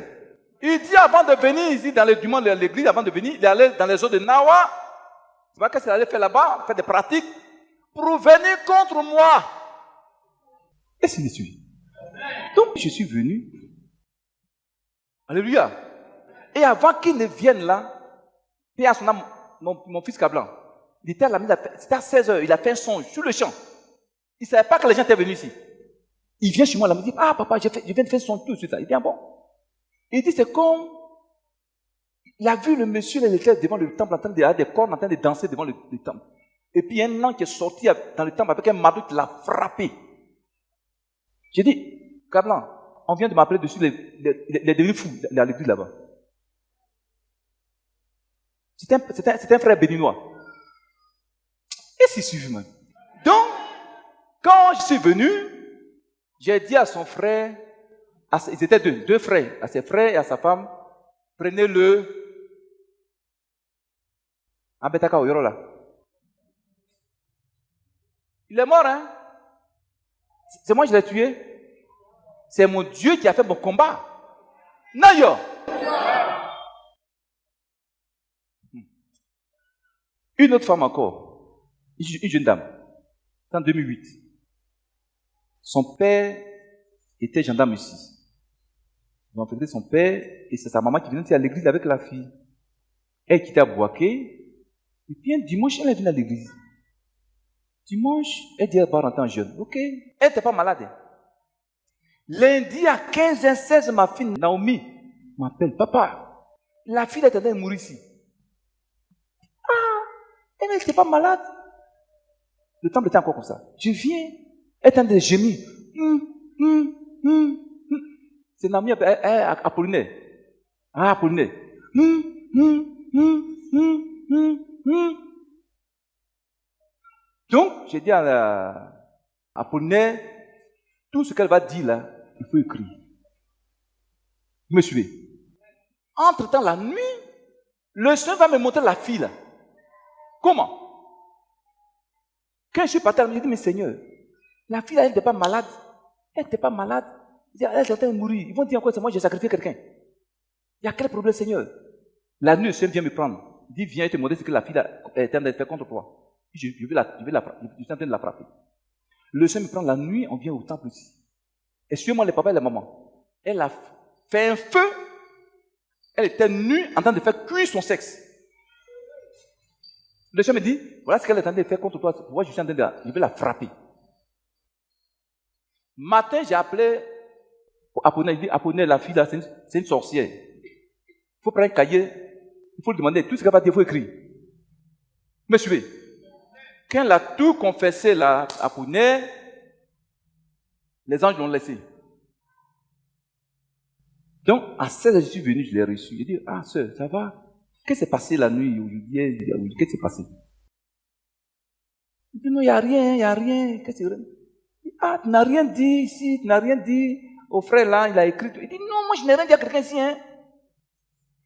Il dit avant de venir ici, dans du monde de l'église, avant de venir, il est allé dans les eaux de Nawa. C'est pas qu'est-ce qu'il allait faire là-bas, faire des pratiques, pour venir contre moi. Et c'est suivi. Donc je suis venu. Alléluia. Et avant qu'il ne vienne là, paix à son âme, mon fils Cablan, il était à la maison, c'était à 16h, il a fait un songe sur le champ. Il ne savait pas que les gens étaient venus ici. Il vient chez moi, là, il me dit, ah papa, je viens de faire un songe tout de suite. Il dit, ah bon. Il dit, c'est comme, il a vu le monsieur, il était devant le temple, en train de, il a des cornes en train de danser devant le temple. Et puis il y a un ange qui est sorti dans le temple avec un marteau qui l'a frappé. J'ai dit, Cablan, on vient de m'appeler dessus, il est devenu fou à l'église là-bas. C'était un frère béninois. Et c'est suivi, man. Donc, quand je suis venu, j'ai dit à son frère, ils étaient deux frères, à ses frères et à sa femme, prenez-le. Ambetaka Oyoro là. Il est mort, hein? C'est moi qui l'ai tué. C'est mon Dieu qui a fait mon combat. Nayo! Une autre femme encore, une jeune dame, c'est en 2008. Son père était gendarme ici. Ils ont fait son père et c'est sa maman qui venait à l'église avec la fille. Elle quittait à Boaké. Et puis un dimanche, elle est venue à l'église. Dimanche, elle dit elle va rentrer en jeûne. Ok. Elle n'était pas malade. Lundi à 15h16, ma fille Naomi m'appelle. Papa, la fille est en train de mourir ici. Elle n'était pas malade. Le temple était encore comme ça. Je viens, elle est en train de gémir. C'est Naomi Apollinaire. Ah, Apollinaire. Donc, j'ai dit à Apollinaire, tout ce qu'elle va dire là, il faut écrire. Vous me suivez? Entre-temps, la nuit, le Seigneur va me montrer la fille là. Comment? Quand je suis parti, je me dis, mais Seigneur, la fille là, elle n'était pas malade. Elle n'était pas malade. Elle était en train de mourir. Ils vont dire encore, c'est moi, j'ai sacrifié quelqu'un. Il y a quel problème, Seigneur? La nuit, le Seigneur vient me prendre. Il dit, viens te montrer ce que la fille là est en train de faire contre toi. Je suis en train de la frapper. Le Seigneur me prend la nuit, on vient au temple ici. Et suis-moi les papas et les mamans. Elle a fait un feu. Elle était nue en train de faire cuire son sexe. Le Seigneur me dit, voilà ce qu'elle est en train de faire contre toi. Moi, je suis en train de je vais la frapper. Matin, j'ai appelé Apollinaire. Il dit, Apollinaire, la fille là, c'est une sorcière. Il faut prendre un cahier. Il faut lui demander tout ce qu'elle va dire, il faut écrire. Vous me suivez? Quand elle a tout confessé là, Apollinaire, les anges l'ont laissé. Donc, à 16h, je suis venu, je l'ai reçu. J'ai dit, ah, sœur, ça va? Qu'est-ce qui s'est passé la nuit? Qu'est-ce qui s'est passé? Il dit, non, il n'y a rien, il n'y a rien. Qu'est-ce que c'est? Ah, tu n'as rien dit ici, tu n'as rien dit au frère là, il a écrit. Il dit, non, moi, je n'ai rien dit à quelqu'un ici, hein.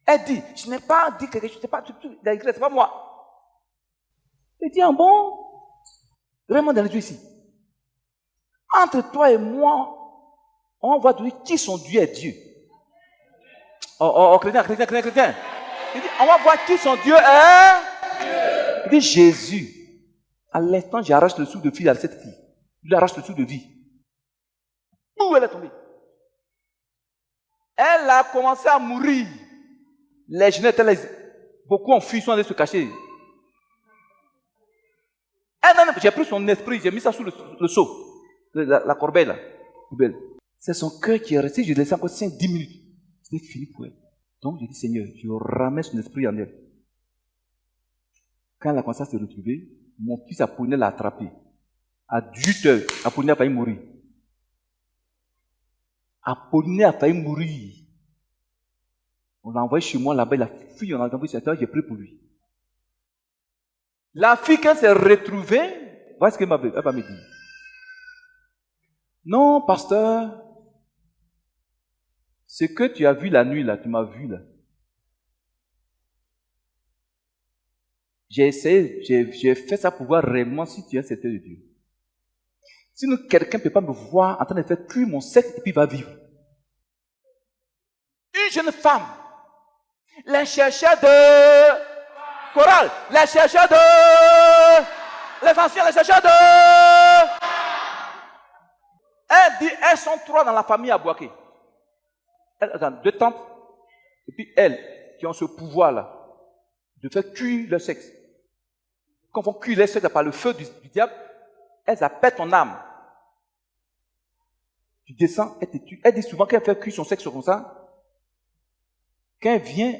Elle dit, je n'ai pas dit quelque chose, il a écrit, c'est pas moi. Il dit, ah bon? Vraiment dans les yeux ici. Entre toi et moi, on va dire qui son Dieu est Dieu. Chrétien. Il dit, on va voir qui son Dieu est. Il dit, Jésus. À l'instant, j'arrache le sou de vie à cette fille. Je lui arrache le sou de vie. Où elle est tombée? Elle a commencé à mourir. Les jeunes étaient là, beaucoup ont fui, sont allés se cacher. J'ai pris son esprit, j'ai mis ça sous le seau, la corbeille là, poubelle. C'est son cœur qui est resté, je l'ai laissé encore 5-10 minutes. C'était fini pour elle. Donc j'ai dit, Seigneur, je ramène son esprit en elle. Quand elle a commencé à se retrouver, mon fils Apollinaire l'a attrapé. À 18h, Apollinaire a failli mourir. Apollinaire a failli mourir. On l'a envoyé chez moi là-bas, il a fui, on a envoyé chez moi, j'ai prié pour lui. La fille, quand elle s'est retrouvée, voilà ce qu'elle va me dire. Non, pasteur, ce que tu as vu la nuit là, tu m'as vu là. J'ai essayé, j'ai fait ça pour voir réellement si tu es certain de Dieu. Sinon, quelqu'un ne peut pas me voir en train de faire cuire mon sexe et puis il va vivre. Une jeune femme, les chercheurs de chorale, les chercheurs de... les anciens, les chercheurs de... Elle dit, elles sont trois dans la famille à Boaké. Elles, deux tantes, et puis elles, qui ont ce pouvoir-là, de faire cuire le sexe. Quand on cuit le sexe par le feu du diable, elles appellent ton âme. Tu descends, elle te tue. Elle dit souvent qu'elle fait cuire son sexe comme ça. Quand elle vient,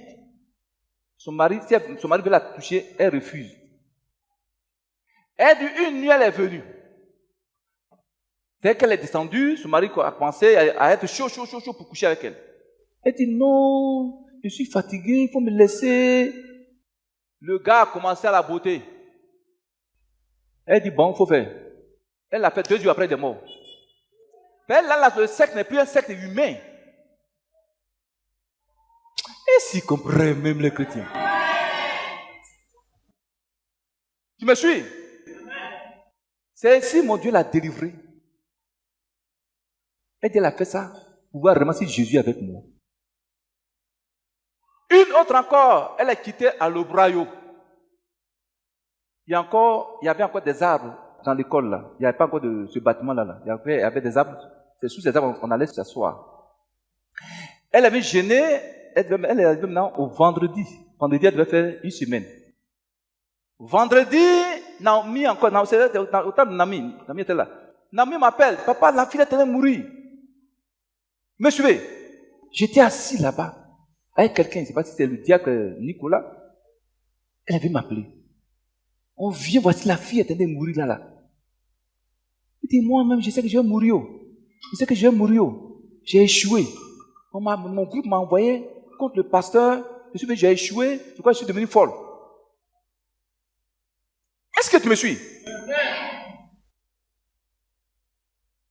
son mari veut la toucher, elle refuse. Elle dit, une nuit, elle est venue. Dès qu'elle est descendue, son mari a pensé à être chaud pour coucher avec elle. Elle dit, non, je suis fatiguée, il faut me laisser. Le gars a commencé à la botter. Elle dit, bon, il faut faire. Elle l'a fait 2 jours après, elle est morte. Mais là, le sexe n'est plus un sexe humain. Et s'ils comprennent même les chrétiens. Tu me suis? C'est ainsi mon Dieu l'a délivré. Elle dit, elle a fait ça pour voir vraiment si Jésus est avec moi. Une autre encore, elle est quittée à l'Obrayo. Il y avait encore des arbres dans l'école là. Il n'y avait pas encore de ce bâtiment là. Il y avait des arbres. C'est sous ces arbres qu'on allait s'asseoir. Elle avait gêné. Elle est maintenant au vendredi. Vendredi, elle devait faire 1 semaine. Vendredi, Naomi encore. C'était au temps de Naomi. Naomi était là. Naomi m'appelle. Papa, la fille est en train de mourir. Me suivez. J'étais assis là-bas avec quelqu'un. Je ne sais pas si c'était le diacre Nicolas. Elle avait m'appeler. On vient, voici la fille est en train de mourir là. Il dit, moi-même, je sais que je vais mourir. Je sais que je vais mourir. J'ai échoué. Mon groupe m'a envoyé contre le pasteur. J'ai échoué. Je crois que je suis devenu folle. Est-ce que tu me suis?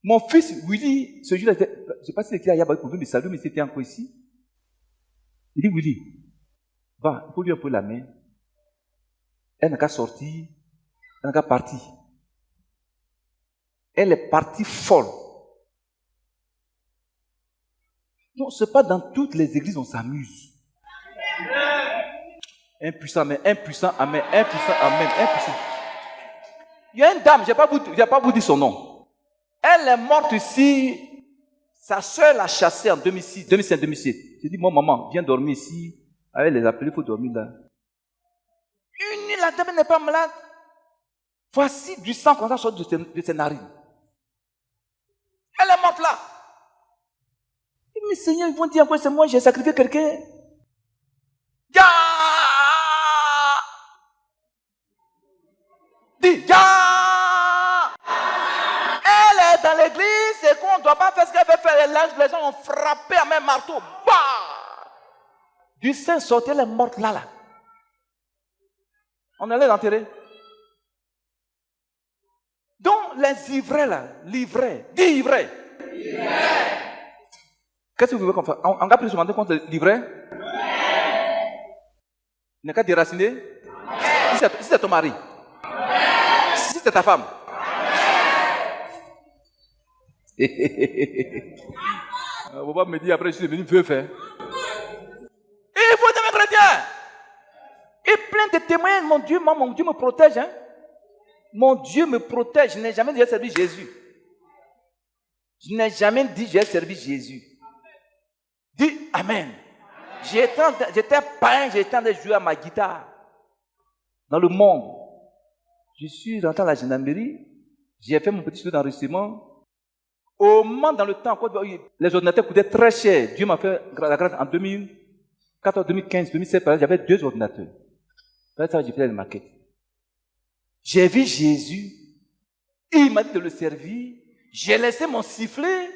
Mon fils, Willy, ce jour-là, je ne sais pas si c'était à Yaba pour me saluer, mais c'était encore ici. Il dit, Willy, va, il faut lui un peu la main. Elle n'a qu'à sortir, elle n'a qu'à partir. Elle est partie folle. Non, ce n'est pas dans toutes les églises on s'amuse. Impuissant, amen, impuissant, amen, impuissant, amen, impuissant. Il y a une dame, je ne vais pas vous dire son nom. Elle est morte ici. Sa soeur l'a chassée en 2006, 2005-2007. J'ai dit, moi, maman, viens dormir ici. Elle les appelés, il faut dormir là. Une nuit, la dame n'est pas malade. Voici du sang qu'on a sorti de ses narines. Elle est morte là. Mais Seigneur, ils vont dire encore, c'est moi, j'ai sacrifié quelqu'un. Ya! Dis, ya! Elle est dans l'église, c'est qu'on ne doit pas faire ce qu'elle veut faire. Les gens ont frappé à même marteau. Bah! Du sang sorti, elle est morte là. On allait l'enterrer. Donc, les ivraies là, l'ivraie, dis ivraie. Qu'est-ce que vous voulez qu'on fasse? On va plus se demander contre l'ivraie? Il n'y a qu'à déraciner? Si c'est ton mari? Si c'est ta femme? On va pas me dire après je suis devenu vieux faire. Il faut devenir chrétien. Et plein de témoins, mon Dieu me protège. Hein? Mon Dieu me protège. Je n'ai jamais dit j'ai servi Jésus. Je n'ai jamais dit j'ai servi Jésus. Dis Amen. J'étais païen, j'étais en train de jouer à ma guitare. Dans le monde. Je suis rentré à la gendarmerie. J'ai fait mon petit studio d'enregistrement. Au moment, dans le temps, les ordinateurs coûtaient très cher. Dieu m'a fait la grâce en 2014, 2015, 2016, j'avais 2 ordinateurs. Après ça, j'ai fait les maquettes. J'ai vu Jésus. Il m'a dit de le servir. J'ai laissé mon sifflet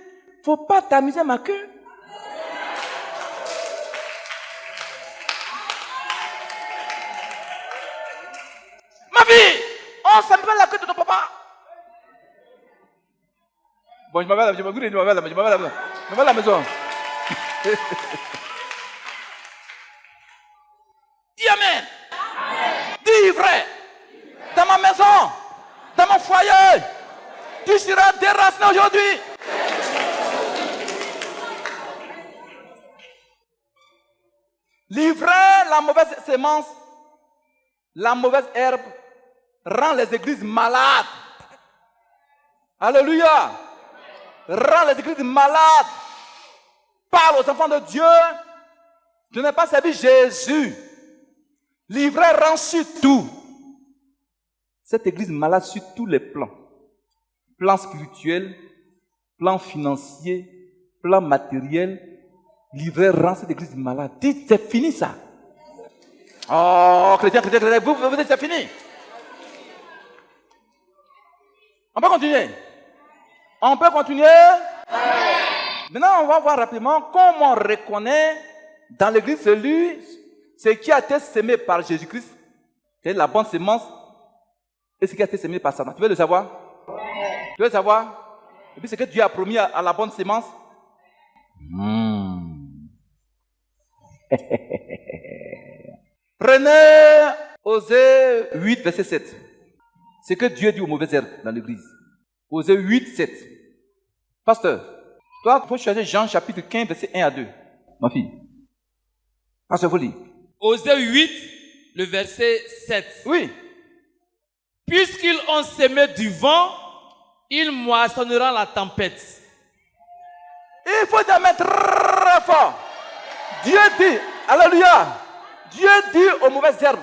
faut pas t'amuser ma queue. Ma fille, on s'amuse la queue de ton papa. Bon, je m'en vais à la maison. Dis amen. Dis vrai. Dans ma maison, dans mon foyer, tu seras déraciné aujourd'hui. Livrer la mauvaise sémence, la mauvaise herbe, rend les églises malades. Alléluia. Rend les églises malades. Parle aux enfants de Dieu. Je n'ai pas servi Jésus. Livrer rend sur tout. Cette église malade sur tous les plans. Plan spirituel, plan financier, plan matériel. Livrer rend cette église malade. Dites, c'est fini ça. Oh, chrétien, vous dites, c'est fini. On peut continuer. On peut continuer. Maintenant, on va voir rapidement comment on reconnaît dans l'église celui ce qui a été semé par Jésus-Christ. C'est la bonne sémence. Et ce qui a été semé par Satan. Tu veux le savoir? Tu veux le savoir? Et puis ce que Dieu a promis à la bonne sémence. Prenez Osée 8, verset 7. C'est que Dieu dit aux mauvaises herbes dans l'église. Osée 8, 7. Pasteur, toi, il faut choisir Jean chapitre 15, verset 1 à 2. Ma fille. Pasteur, vous lire. Osée 8, le verset 7. Oui. Puisqu'ils ont semé du vent, ils moissonneront la tempête. Il faut te mettre très fort. Dieu dit, alléluia, Dieu dit aux mauvaises herbes.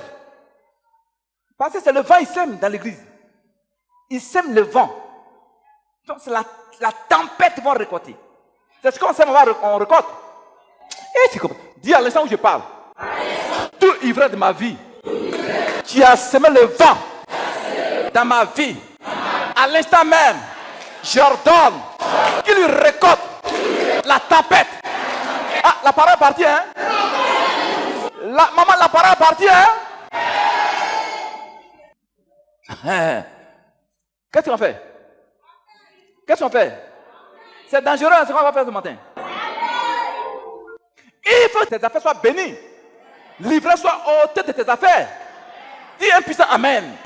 Parce que c'est le vent, il sème dans l'église. Il sème le vent. Donc c'est la tempête qui va récolter. C'est ce qu'on sème, on récolte. Et c'est comme, dis à l'instant où je parle. Tout ivraie de ma vie, qui a semé le vent dans ma vie, à l'instant même, j'ordonne qu'il récolte la tempête. Ah, la parole est partie, hein? Maman, la parole est partie, hein? Qu'est-ce qu'on fait? Qu'est-ce qu'on fait? C'est dangereux, c'est ce qu'on va faire ce matin. Il faut que tes affaires soient bénies. Livrer soit ôté de tes affaires. Dis un puissant amen.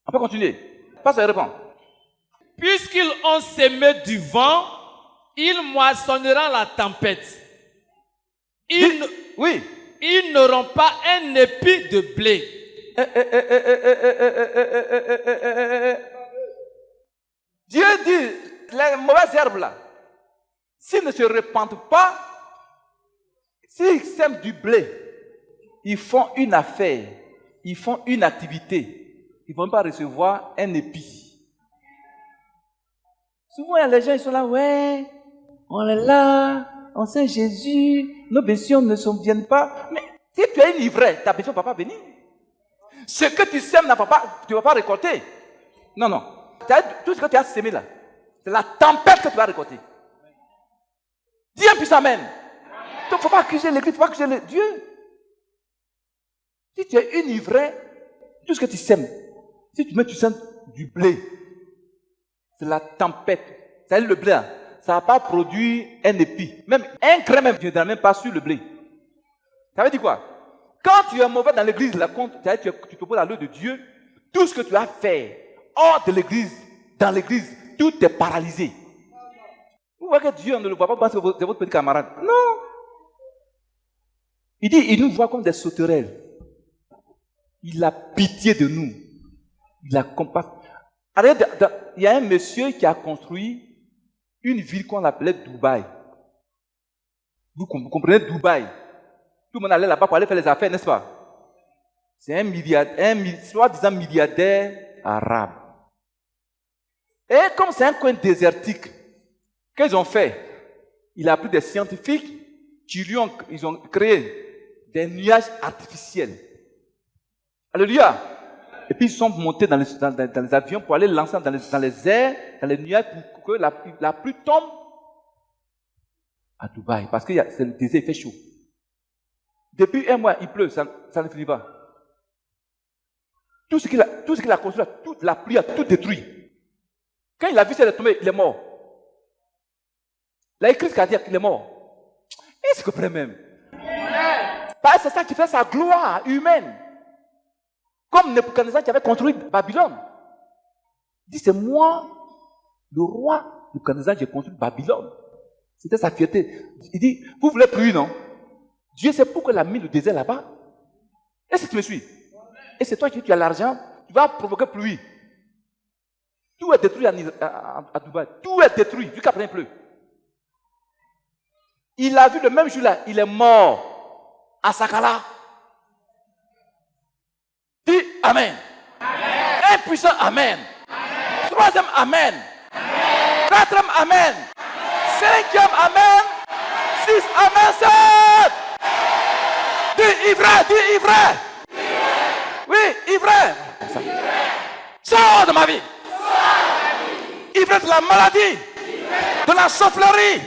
On peut continuer. Passe et réponds. Puisqu'ils ont semé du vent, ils moissonneront la tempête. Oui. Ils n'auront pas un épi de blé. Dieu dit, les mauvaises herbes là, s'ils ne se répandent pas, s'ils sèment du blé, ils font une affaire, ils font une activité, ils ne vont pas recevoir un épi. Souvent, les gens ils sont là, ouais, on est là, on sait Jésus, nos bénédictions ne viennent pas. Mais si tu es une ivraie, ta bénédiction ne va pas venir. Ce que tu sèmes, tu ne vas pas récolter. Non. Tout ce que tu as sémé là, c'est la tempête que tu vas récolter. Dis un puissant amen. Donc il ne faut pas accuser l'église, il ne faut pas accuser Dieu. Si tu es une ivraie, tout ce que tu sèmes, si tu sèmes du blé, c'est la tempête. C'est-à-dire le blé, ça ne va pas produire un épi. Même un grain même, tu ne donnes même pas sur le blé. Ça veut dire quoi? Quand tu es mauvais dans l'église, tu te poses à l'œil de Dieu, tout ce que tu as fait hors de l'église, dans l'église, tout est paralysé. Vous voyez que Dieu ne le voit pas parce que c'est votre petit camarade. Non. Il dit, il nous voit comme des sauterelles. Il a pitié de nous. Il a compassion. Il y a un monsieur qui a construit une ville qu'on appelait Dubaï. Vous comprenez Dubaï? Tout le monde allait là-bas pour aller faire les affaires, n'est-ce pas? C'est soi-disant milliardaire arabe. Et comme c'est un coin désertique, qu'est-ce qu'ils ont fait? Il a pris des scientifiques ils ont créé des nuages artificiels. Alléluia. Et puis ils sont montés dans les avions pour aller lancer dans les airs, dans les nuages, pour que la pluie tombe à Dubaï. Parce que c'est le désert, il fait chaud. Depuis 1 mois, il pleut, ça ne finit pas. Tout ce qu'il a construit, toute la pluie a tout détruit. Quand il a vu ça tomber, il est mort. La crise cardiaque, il est mort. Est-ce que vous même? C'est ça qui fait sa gloire humaine. Comme Nebuchadnezzar qui avait construit Babylone. Il dit, c'est moi, le roi Nebuchadnezzar, j'ai construit Babylone. C'était sa fierté. Il dit, vous voulez pluie, non? Dieu, c'est pourquoi il a mis le désert là-bas. Est-ce que tu me suis? Et c'est toi qui tu as l'argent, tu vas provoquer pluie. Tout est détruit à Dubaï. Tout est détruit, jusqu'à présent il pleut. Il a vu le même jour-là, il est mort à Sakala. Dis Amen. Amen. Un puissant Amen. Amen. Troisième Amen. Amen. Quatrième Amen. Cinquième Amen. 6 Amen. 7. Dis ivraie. Oui, ivraie. Sors de ma vie. Ivraie de la maladie. De la sorcellerie.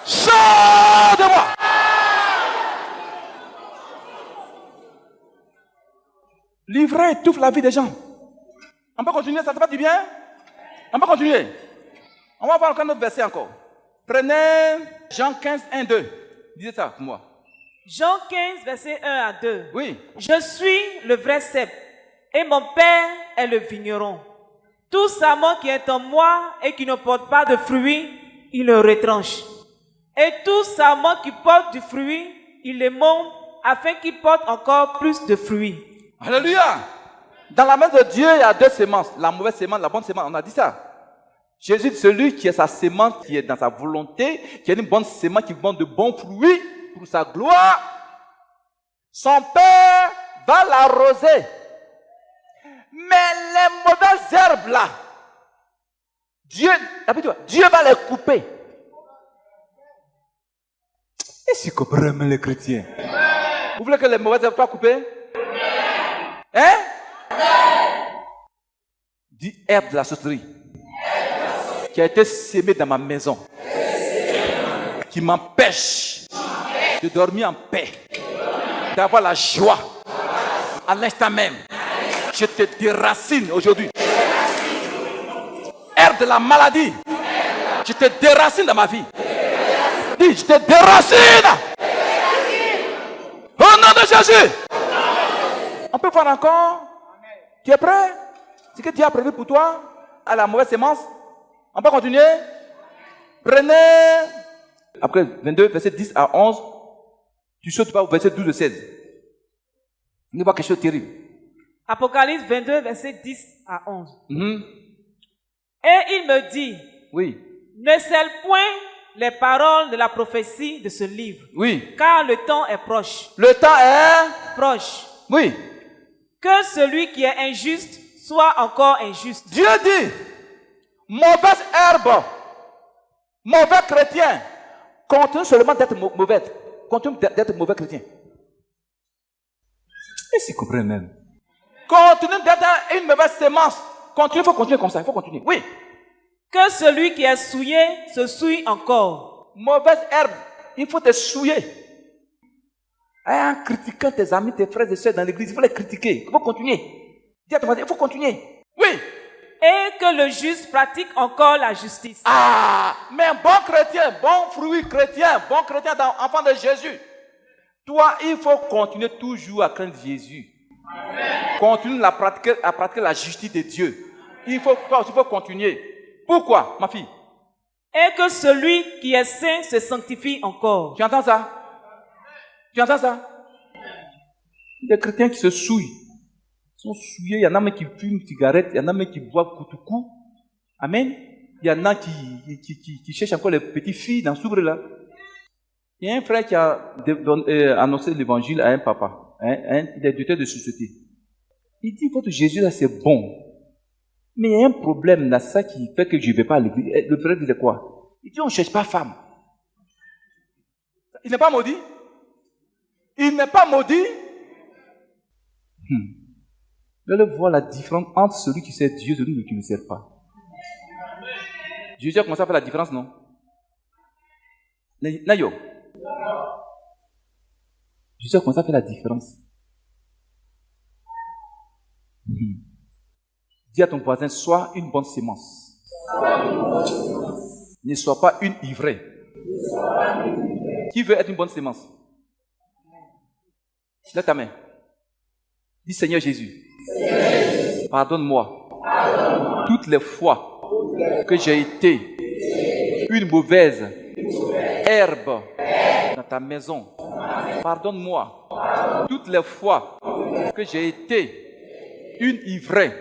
Sors de moi. L'ivraie étouffe la vie des gens. On peut continuer, ça te fait du bien? On peut continuer. On va voir encore un autre verset encore. Prenez Jean 15, 1, 2. Disez ça pour moi. Jean 15, verset 1 à 2. Oui. Je suis le vrai cep et mon père est le vigneron. Tout sarment qui est en moi et qui ne porte pas de fruits, il le retranche. Et tout sarment qui porte du fruit, il le monte afin qu'il porte encore plus de fruits. Alléluia. Dans la main de Dieu, il y a 2 semences. La mauvaise semence, la bonne semence. On a dit ça. Jésus, celui qui est sa semence, qui est dans sa volonté, qui a une bonne semence, qui monte de bons fruits pour sa gloire. Son Père va l'arroser. Mais les mauvaises herbes là, Dieu va les couper. Et si vous comprenez les chrétiens? Vous voulez que les mauvaises herbes soient coupées? Hein? Dis herbe de la sorcellerie qui a été sémée dans ma maison, qui m'empêche de dormir en paix, d'avoir la joie à l'instant même. Je te déracine aujourd'hui. Herbe de la maladie, je te déracine dans ma vie. Dis, je te déracine. Au nom de Jésus. On peut voir encore. Tu es prêt? Ce que Dieu a prévu pour toi à la mauvaise semence. On peut continuer? Prenez. Après 22, verset 10 à 11. Tu sautes pas au verset 12 et 16. On va voir quelque chose de terrible. Apocalypse 22, verset 10 à 11. Et il me dit, oui. Ne scelle point les paroles de la prophétie de ce livre. Oui. Car le temps est proche. Le temps est proche. Oui. Que celui qui est injuste soit encore injuste. Dieu dit, mauvaise herbe, mauvais chrétien, continue seulement d'être mauvais. Continue d'être mauvais chrétien. Et si vous comprenez même. Continue d'être une mauvaise semence. Continue, il faut continuer comme ça, il faut continuer. Oui. Que celui qui est souillé se souille encore. Mauvaise herbe, il faut te souiller. En critiquant tes amis, tes frères et sœurs dans l'église, il faut les critiquer. Il faut continuer. Dis à ton voisin, il faut continuer. Oui. Et que le juste pratique encore la justice. Ah, mais bon chrétien, bon fruit chrétien, bon chrétien, enfant de Jésus. Toi, il faut continuer toujours à craindre Jésus. Amen. Continue à pratiquer la justice de Dieu. Toi aussi, il faut continuer. Pourquoi, ma fille? Et que celui qui est saint se sanctifie encore. Tu entends ça? Tu entends ça? Des chrétiens qui se souillent. Ils sont souillés. Il y en a même qui fument une cigarette. Il y en a même qui boivent koutoukou. Amen. Il y en a qui cherchent encore les petites filles dans l'ouvre là. Il y a un frère qui a annoncé l'évangile à un papa. Il est directeur de société. Il dit, votre Jésus là c'est bon. Mais il y a un problème dans ça qui fait que je ne vais pas à l'église. Le frère disait quoi? Il dit, on ne cherche pas femme. Il n'est pas maudit? Il n'est pas maudit. Vous allez voir la différence entre celui qui sert Dieu et celui qui ne sert pas. Jésus a commencé à faire la différence, non? Nayo. Jésus a commencé à faire la différence. Dis à ton voisin, sois une bonne sémence. Ne sois pas une ivrée. Qui veut être une bonne sémence? Lève ta main. Dis Seigneur Jésus, pardonne-moi toutes les fois que j'ai été une mauvaise herbe dans ta maison. Pardonne-moi toutes les fois que j'ai été une ivrée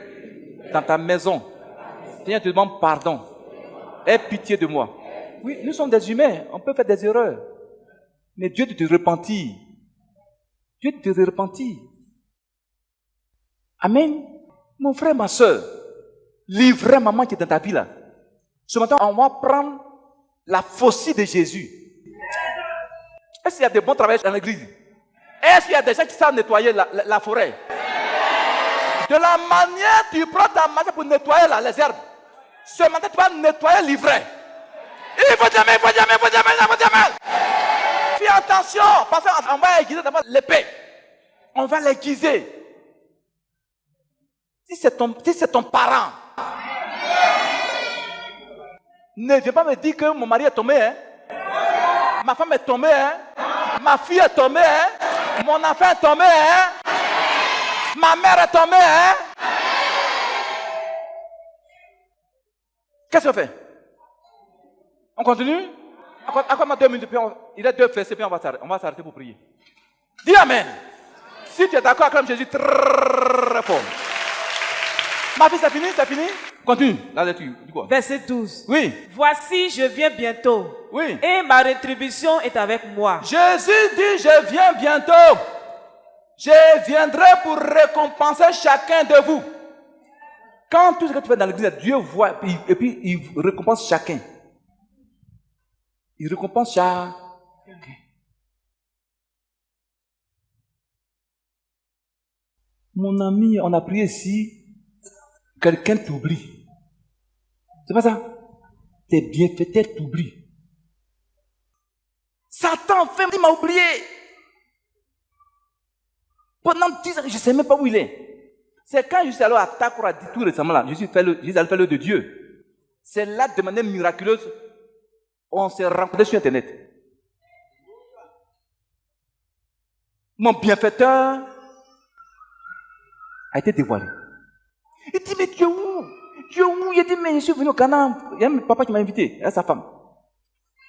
dans ta maison. Seigneur, te demande pardon. Aie pitié de moi. Oui, nous sommes des humains, on peut faire des erreurs. Mais Dieu te repentit. Dieu te repentit. Amen. Mon frère, ma soeur, l'ivrée maman qui est dans ta vie là. Ce matin, on va prendre la faucille de Jésus. Est-ce qu'il y a des bons travailleurs dans l'église? Est-ce qu'il y a des gens qui savent nettoyer la forêt? De la manière tu prends ta main pour nettoyer les herbes, ce matin tu vas nettoyer l'ivraie. Il faut jamais. Fais attention, parce qu'on va aiguiser d'abord l'épée. On va l'aiguiser. Si c'est ton parent, ne viens pas me dire que mon mari est tombé, hein? Ma femme est tombée, hein? Ma fille est tombée, hein? Mon enfant est tombé, hein? Ma mère est tombée, hein? Qu'est-ce qu'on fait? On continue? Encore 2 minutes, il y a 2 versets, puis on va s'arrêter pour prier. Dis Amen. Si tu es d'accord, acclame Jésus très fort. Ma fille, c'est fini? Continue la lecture. Dis quoi? Verset 12. Oui. Voici, je viens bientôt. Oui. Et ma rétribution est avec moi. Jésus dit, je viens bientôt. Je viendrai pour récompenser chacun de vous. Quand tout ce que tu fais dans l'église, Dieu voit et puis il récompense chacun. Il récompense chacun. Mon ami, on a prié ici. Quelqu'un t'oublie. C'est pas ça? Tes bienfaiteurs t'oublient. Satan, il m'a oublié. Pendant 10 ans, je ne sais même pas où il est. C'est quand je suis allé à Takura tout récemment là, je suis allé faire le de Dieu. C'est là, de manière miraculeuse, on s'est rencontrés sur Internet. Mon bienfaiteur a été dévoilé. Il dit, mais tu es où? Il dit, mais je suis venu au Ghana. Il y a mon papa qui m'a invité, et sa femme.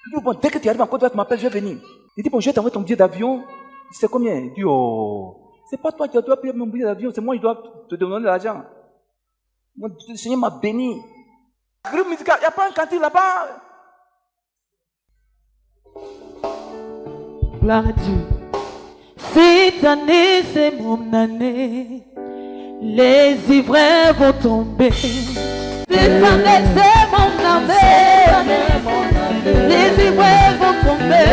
Il dit, bon, dès que tu arrives en Côte d'Ivoire, tu m'appelles, je vais venir. Il dit, bon, je vais t'envoyer ton billet d'avion. C'est combien? Il dit, oh, c'est pas toi qui dois payer mon billet d'avion, c'est moi qui dois te donner l'argent. Le Seigneur m'a béni. Groupe musical, il n'y a pas un cantine là-bas. Gloire à Dieu. Cette année, c'est mon année. Les ivraies vont tomber. Cette année, c'est mon année. Les ivraies vont tomber.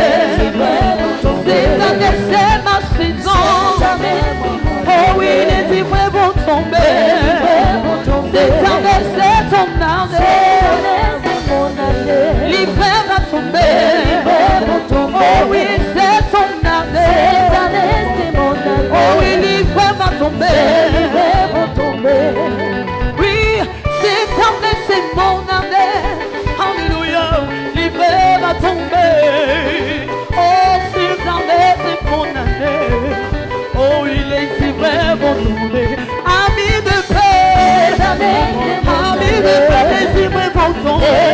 Cette année, c'est ma saison. Oh oui, les ivraies vont tomber. Cette année, c'est ton année. L'ivraie va tomber. Oh oui, c'est ton année. Oh oui, l'ivraie va tomber. Oui, cette année, c'est mon année. Alléluia, l'ivraie va tomber. Oh, cette année, c'est mon année. Oh oui, les ivraies vont tomber. Amis de paix, amis de paix, les ivraies vont tomber.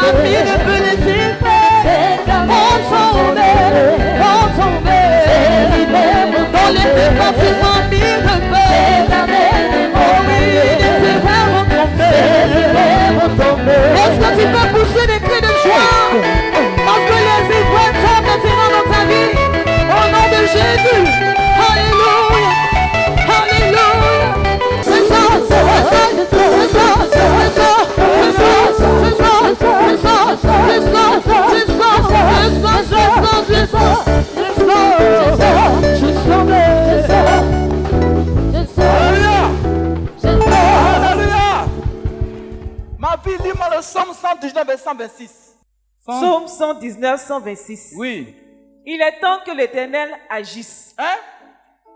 Amis de paix, les ivraies vont tomber. Dans les départements, amis de paix. Oh oui, les ivraies vont tomber. Est-ce que tu peux pousser des cris de joie? Parce que les ivraies tombent maintenant dans ta vie. Au nom de Jésus. Alléluia. Alléluia. C'est ça, c'est ça, c'est ça, c'est ça, c'est ça, c'est ça, c'est ça, c'est ça, c'est ça. 119, verset 126. Psaume 119, 126. Oui. Il est temps que l'Éternel agisse. Hein?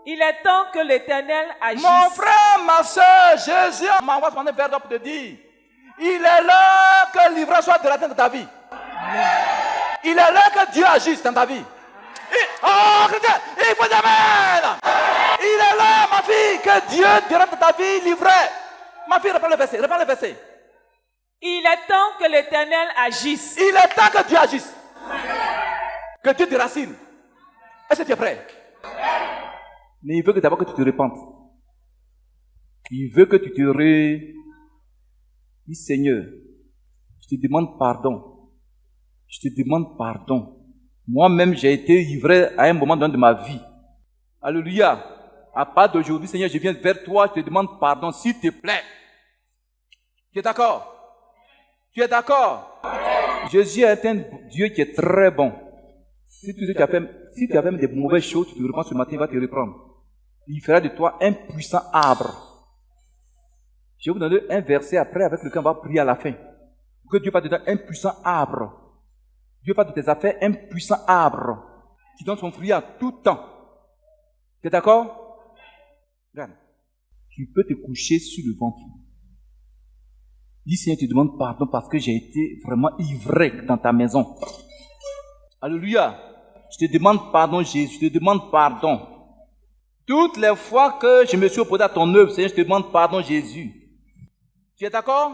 Il est temps que l'Éternel agisse. Mon frère, ma soeur, Jésus m'envoie son verre d'eau pour te dire, il est l'heure que le livret soit de la tête de ta vie. Il est l'heure que Dieu agisse dans ta vie. Oh, chrétien, il faut amen. Il est là, ma fille, que Dieu dirige dans ta vie livret. Ma fille, reprends le verset, reprends le verset. Il est temps que l'Éternel agisse. Il est temps que Dieu agisse. Que Dieu déracine. Est-ce que tu es prêt? Mais il veut que d'abord que tu te repentes. Il veut que tu te dis, Seigneur, je te demande pardon. Je te demande pardon. Moi-même, j'ai été livré à un moment donné de ma vie. Alléluia. À part d'aujourd'hui, Seigneur, je viens vers toi, je te demande pardon, s'il te plaît. Tu es d'accord? Tu es d'accord? Jésus est un Dieu qui est très bon. Si tu as fait des mauvaises choses, tu te reprends ce matin, il va te reprendre. Il fera de toi un puissant arbre. Je vais vous donner un verset après avec lequel on va prier à la fin. Que Dieu va te donner un puissant arbre. Dieu va de tes affaires un puissant arbre qui donne son fruit à tout temps. Tu es d'accord? Regarde. Tu peux te coucher sur le ventre. Dis Seigneur, tu demandes pardon parce que j'ai été vraiment ivré dans ta maison. Alléluia. Je te demande pardon, Jésus. Je te demande pardon. Toutes les fois que je me suis opposé à ton œuvre, Seigneur, je te demande pardon, Jésus. Tu es d'accord?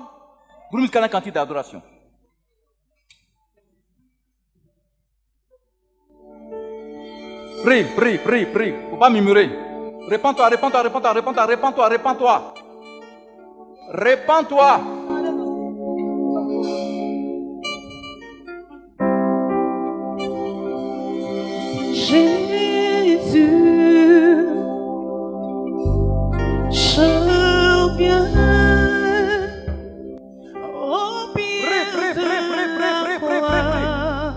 Pour nous, un cantique d'adoration. Prie, prie, prie, prie. Faut pas murmurer. Répands-toi, répands-toi, répands-toi, répands-toi, répands-toi, répands-toi. Répands-toi. Jésus, je viens au pied de la croix.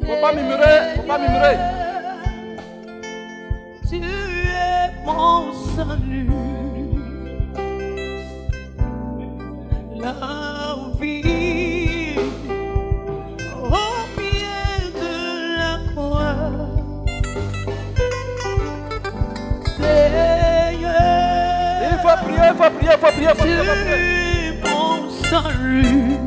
Faut pas murmurer, faut pas murmurer. Tu es mon salut, la vie au pied de la croix. Seigneur, Il faut prier, il faut prier, il faut prier, il faut tu prier, il faut prier. es mon salut.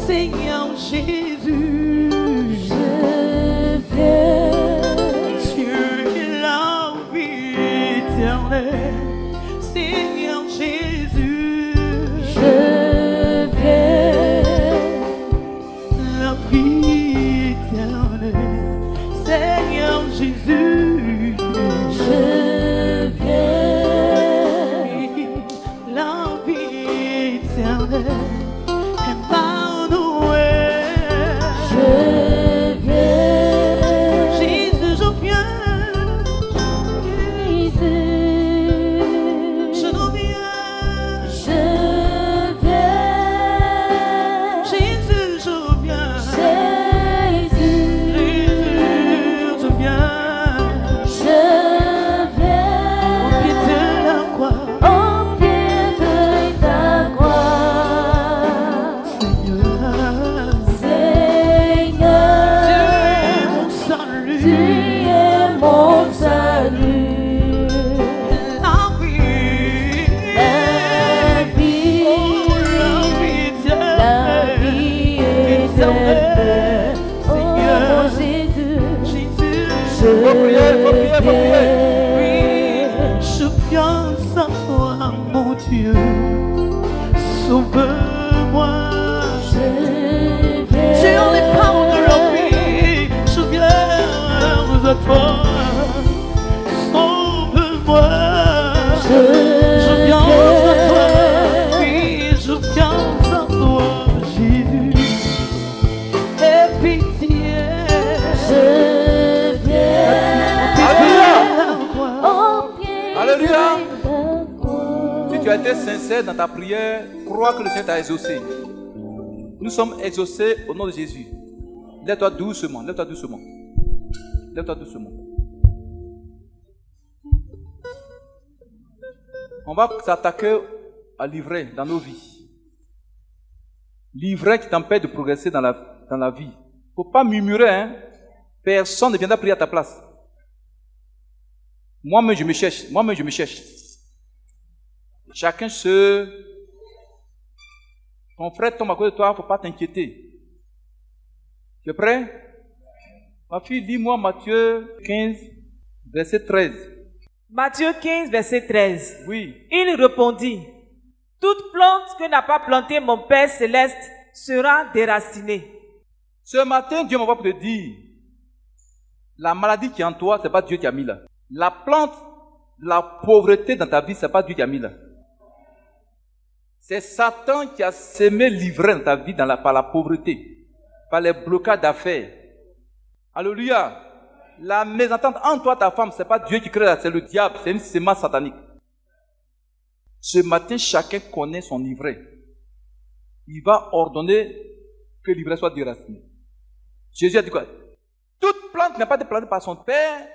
Seigneur Jésus, je viens. Tu es la vie éternelle. Seigneur Jésus, je viens. La vie éternelle. Seigneur Jésus, je viens. La vie éternelle. Je viens à toi, mon Dieu, sauve-moi. Tu en es pas de la vie, je viens à toi, sauve-moi. Je viens à toi, oui, je viens à toi, Jésus, aie pitié. Alléluia. Si tu as été sincère dans ta prière, crois que le Seigneur t'a exaucé. Nous sommes exaucés au nom de Jésus. Lève-toi doucement, lève-toi doucement. Lève-toi doucement. On va s'attaquer à l'ivraie dans nos vies. L'ivraie qui t'empêche de progresser dans la vie. Il ne faut pas murmurer, hein. Personne ne viendra prier à ta place. Moi-même, je me cherche. Moi-même, je me cherche. Chacun Ton frère tombe à côté de toi, il ne faut pas t'inquiéter. Tu es prêt? Ma fille, lis-moi Matthieu 15, verset 13. Matthieu 15, verset 13. Oui. Il répondit, toute plante que n'a pas plantée mon Père céleste sera déracinée. Ce matin, Dieu m'envoie pour te dire, la maladie qui est en toi, ce n'est pas Dieu qui a mis là. La plante de la pauvreté dans ta vie, ce n'est pas Dieu qui a mis là. C'est Satan qui a semé l'ivraie dans ta vie par la pauvreté, par les blocages d'affaires. Alléluia. La mésentente entre toi et ta femme, ce n'est pas Dieu qui crée là, c'est le diable, c'est une semence satanique. Ce matin, chacun connaît son ivraie. Il va ordonner que l'ivraie soit déracinée. Jésus a dit quoi? Toute plante qui n'a pas été plantée par son Père,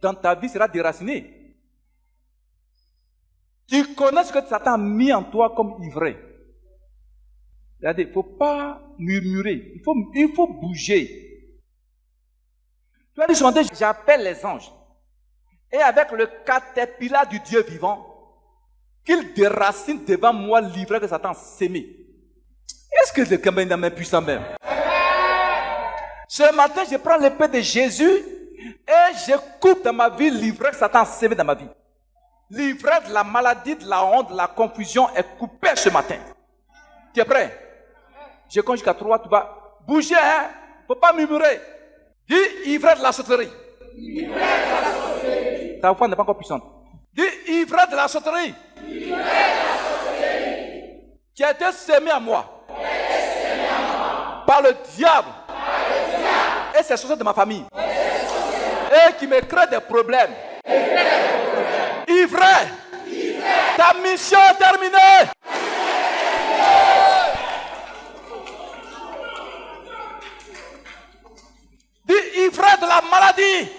dans ta vie sera déracinée. Tu connais ce que Satan a mis en toi comme ivraie. Regardez, il ne faut pas murmurer, il faut bouger. Tu as dit ce matin, j'appelle les anges. Et avec le caterpillar du Dieu vivant, qu'ils déracinent devant moi l'ivraie que Satan a sémé. Est-ce que le Cameroun est puissant même? Ce matin, je prends l'épée de Jésus et je coupe dans ma vie l'ivraie que Satan a sémé dans ma vie. L'ivraie de la maladie, de la honte, de la confusion est coupée ce matin. Tu es prêt? Je compte jusqu'à 3, tu vas bouger, hein? Il ne faut pas murmurer. Dis ivraie de la sauterie. Ivraie de la sauterie. Ta voix n'est pas encore puissante. Dis ivraie de la sauterie. Ivraie de la sauterie. Qui a été sémé à moi. Par le diable. Et c'est sorciers de ma famille. Et qui me crée des problèmes. Ivraie. Ta mission est terminée. Dis ivraie de la maladie.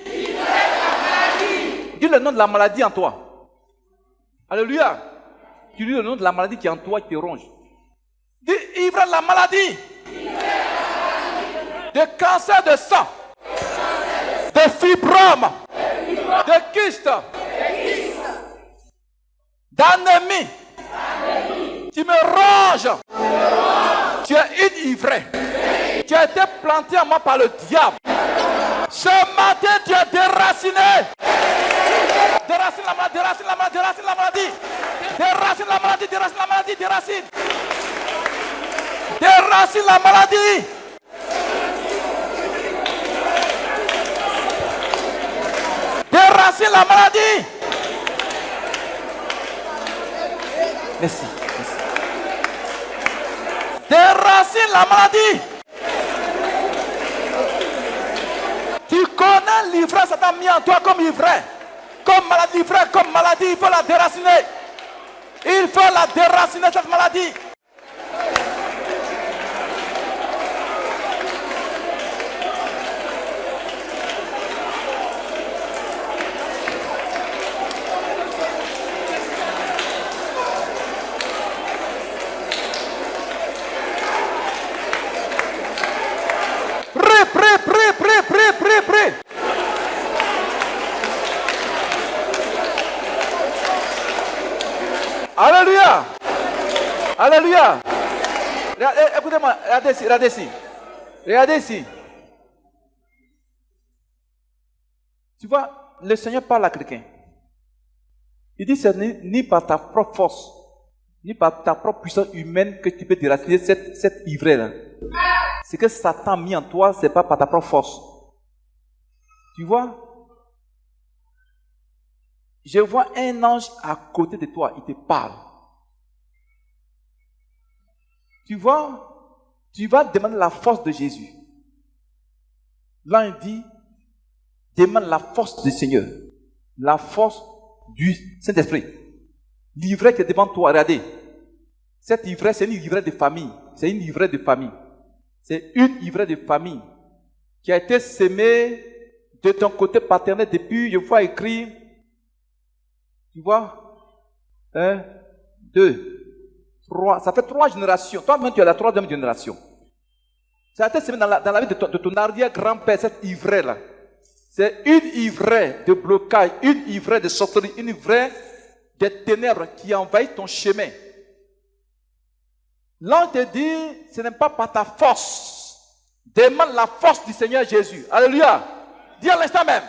Dis le nom de la maladie en toi. Alléluia. Tu dis le nom de la maladie qui est en toi qui te ronge. Dis ivraie de la maladie. De cancer de sang. De fibrome. De kyste. D'anémie. Tu me ronges. Tu es une ivraie. Tu as été planté en moi par le diable. Ce matin, tu es déraciné. Déracine la maladie, déracine la maladie, déracine la maladie. Déracine la maladie, déracine la maladie, déracine. Déracine la maladie. Déracine la maladie. Merci. Déracine la maladie. Tu connais l'ivraie, ça t'a mis en toi comme ivraie. Comme maladie, ivraie, comme maladie, il faut la déraciner. Il faut la déraciner, cette maladie. Prie. Alléluia. Alléluia. Écoutez-moi, regardez ici. Tu vois, le Seigneur parle à quelqu'un. Il dit, c'est ni par ta propre force, ni par ta propre puissance humaine que tu peux déraciner cette ivraie-là. Ce que Satan a mis en toi, ce n'est pas par ta propre force. Tu vois? Je vois un ange à côté de toi, il te parle. Tu vois? Tu vas demander la force de Jésus. Là, il dit, demande la force du Seigneur. La force du Saint-Esprit. L'ivraie qui est devant toi, regardez. Cette ivraie, c'est une ivraie de famille. C'est une ivraie de famille. C'est une ivraie de famille. qui a été sémé de ton côté paternel depuis, je vois écrit, tu vois, 1, 2, 3, ça fait 3 générations. Toi-même, tu es la 3e génération. Ça a été semé dans la vie de ton arrière-grand-père, cette ivraie-là. C'est une ivraie de blocage, une ivraie de sorcellerie, une ivraie de ténèbres qui envahit ton chemin. L'on te dit, ce n'est pas par ta force. Demande la force du Seigneur Jésus. Alléluia. Dis à l'instant même.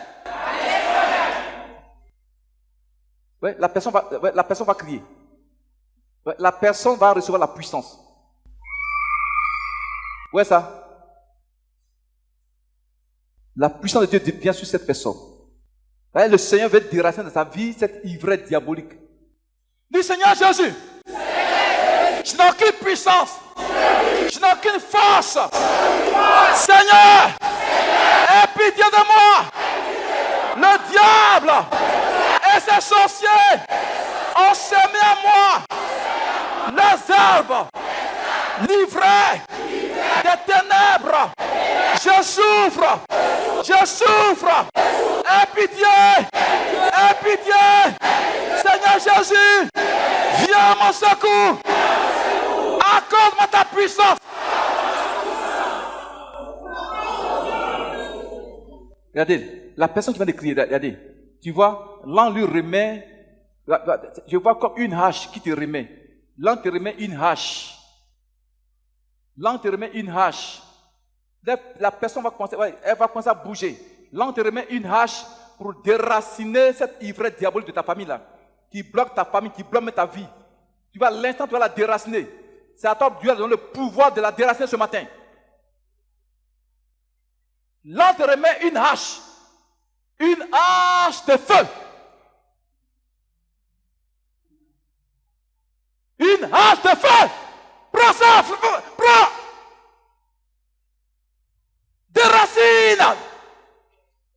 Ouais, la personne va crier. Ouais, la personne va recevoir la puissance. Ouais, ça. La puissance de Dieu vient sur cette personne. Ouais, le Seigneur veut déraciner de sa vie cette ivresse diabolique. Dis Seigneur Jésus. Je n'ai aucune puissance. Je n'ai aucune force. Seigneur, aie pitié de moi. Le diable et ses sorciers ont semé à moi les herbes, livrées des ténèbres. Je souffre. Je souffre. Aie pitié. Aie pitié. Seigneur Jésus, viens à mon secours. Accorde-moi ta puissance. Regardez, la personne qui vient de crier, regardez, tu vois, l'un lui remet, je vois comme une hache qui te remet. L'un te remet une hache. L'un te remet une hache. La personne va commencer à bouger. L'un te remet une hache pour déraciner cette ivresse diabolique de ta famille là, qui bloque ta famille, qui bloque ta vie. Tu vas l'instant, tu vas la déraciner. C'est à toi que Dieu a donné le pouvoir de la déraciner ce matin. L'un te remet une hache de feu. Une hache de feu. Prends ça, prends. Déracine.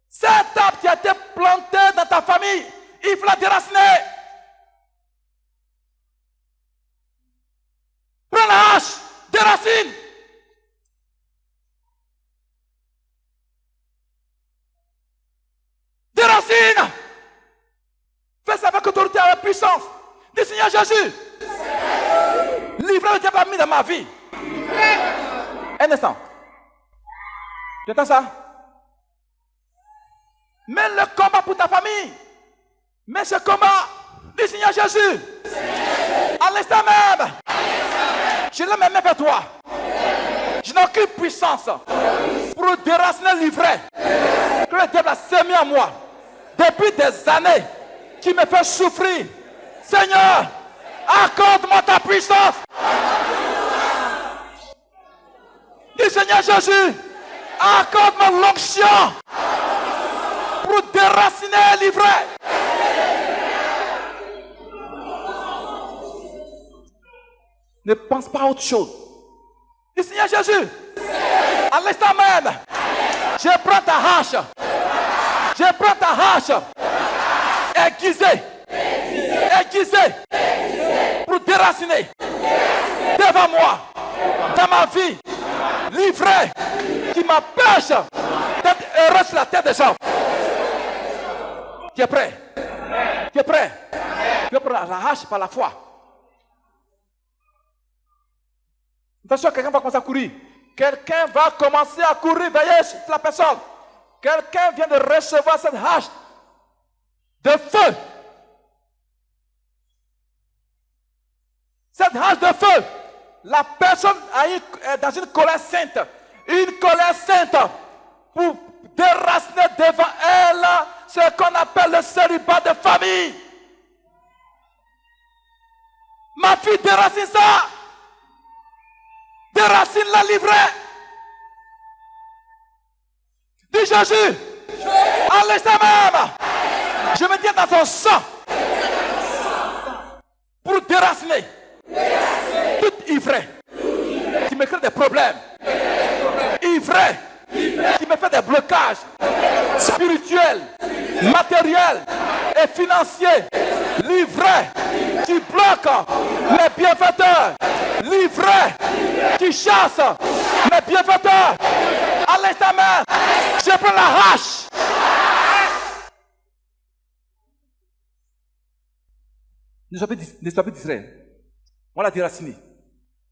Cette arbre qui a été planté dans ta famille, il faut la déraciner. Prends la hache, déracine. Déracine. Fais ça avec autorité et puissance. Dis Seigneur Jésus. Livrez le diable dans ma vie. Un instant. Tu entends ça? Mets le combat pour ta famille. Mets ce combat. Dis Seigneur Jésus. À l'instant même. Je l'ai même vers toi. Je n'ai aucune puissance pour déraciner l'ivraie que le diable a sémé à moi depuis des années, qui me fait souffrir. Seigneur, accorde-moi ta puissance. Dis Seigneur Jésus, accorde-moi l'onction pour déraciner l'ivraie. Ne pense pas à autre chose. Dis Seigneur Jésus, à l'instant même, je prends ta hache. Je prends ta hache. Aiguisée. Pour déraciner devant moi, dans ma vie, l'ivraie qui m'empêche d'être heureux sur la tête des gens. Tu es prêt? Tu es prêt? Tu vas prendre la hache par la foi. Attention, quelqu'un va commencer à courir. Quelqu'un va commencer à courir, veillez sur la personne. Quelqu'un vient de recevoir cette hache de feu. Cette hache de feu, la personne est dans une colère sainte. Une colère sainte pour déraciner devant elle ce qu'on appelle le célibat de famille. Ma fille, déracine ça. Déracine la livraie. Dis Jésus, à l'instant même, je me tiens dans ton sang pour déraciner toute ivraie qui me crée des problèmes. Ivraie qui me fait des blocages spirituels, matériels et financiers. L'ivraie qui bloque mes bienfaiteurs. L'ivraie qui chasse mes bienfaiteurs. À À l'instant même, je prends la hache. Ne sois pas distrait. On l'a déraciné.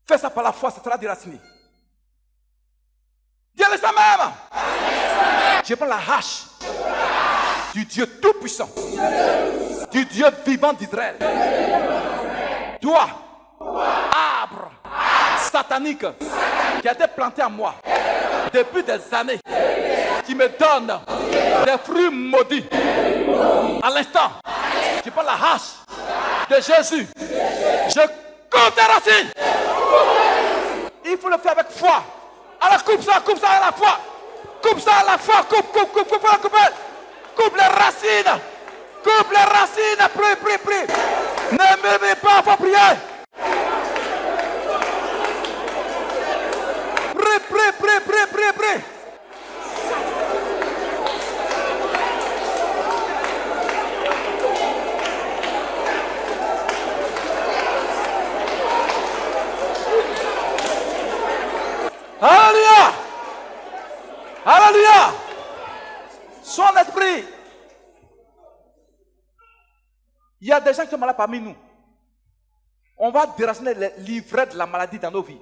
Fais ça par la foi, ça sera déraciné. Dis à l'instant même. Je prends la hache du Dieu Tout-Puissant, du Dieu vivant d'Israël. Toi, arbre satanique qui a été planté en moi depuis des années, qui me donne des fruits maudits. À l'instant, je prends la hache de Jésus. Je coupe tes racines. Il faut le faire avec foi. Alors coupe ça à la foi. Coupe ça à la fois, coupe les racines. Coupe les racines, prie. Ne murmure pas, faut prier. Prie. Alléluia. Son esprit. Il y a des gens qui sont malades parmi nous. On va déraciner les livrets de la maladie dans nos vies.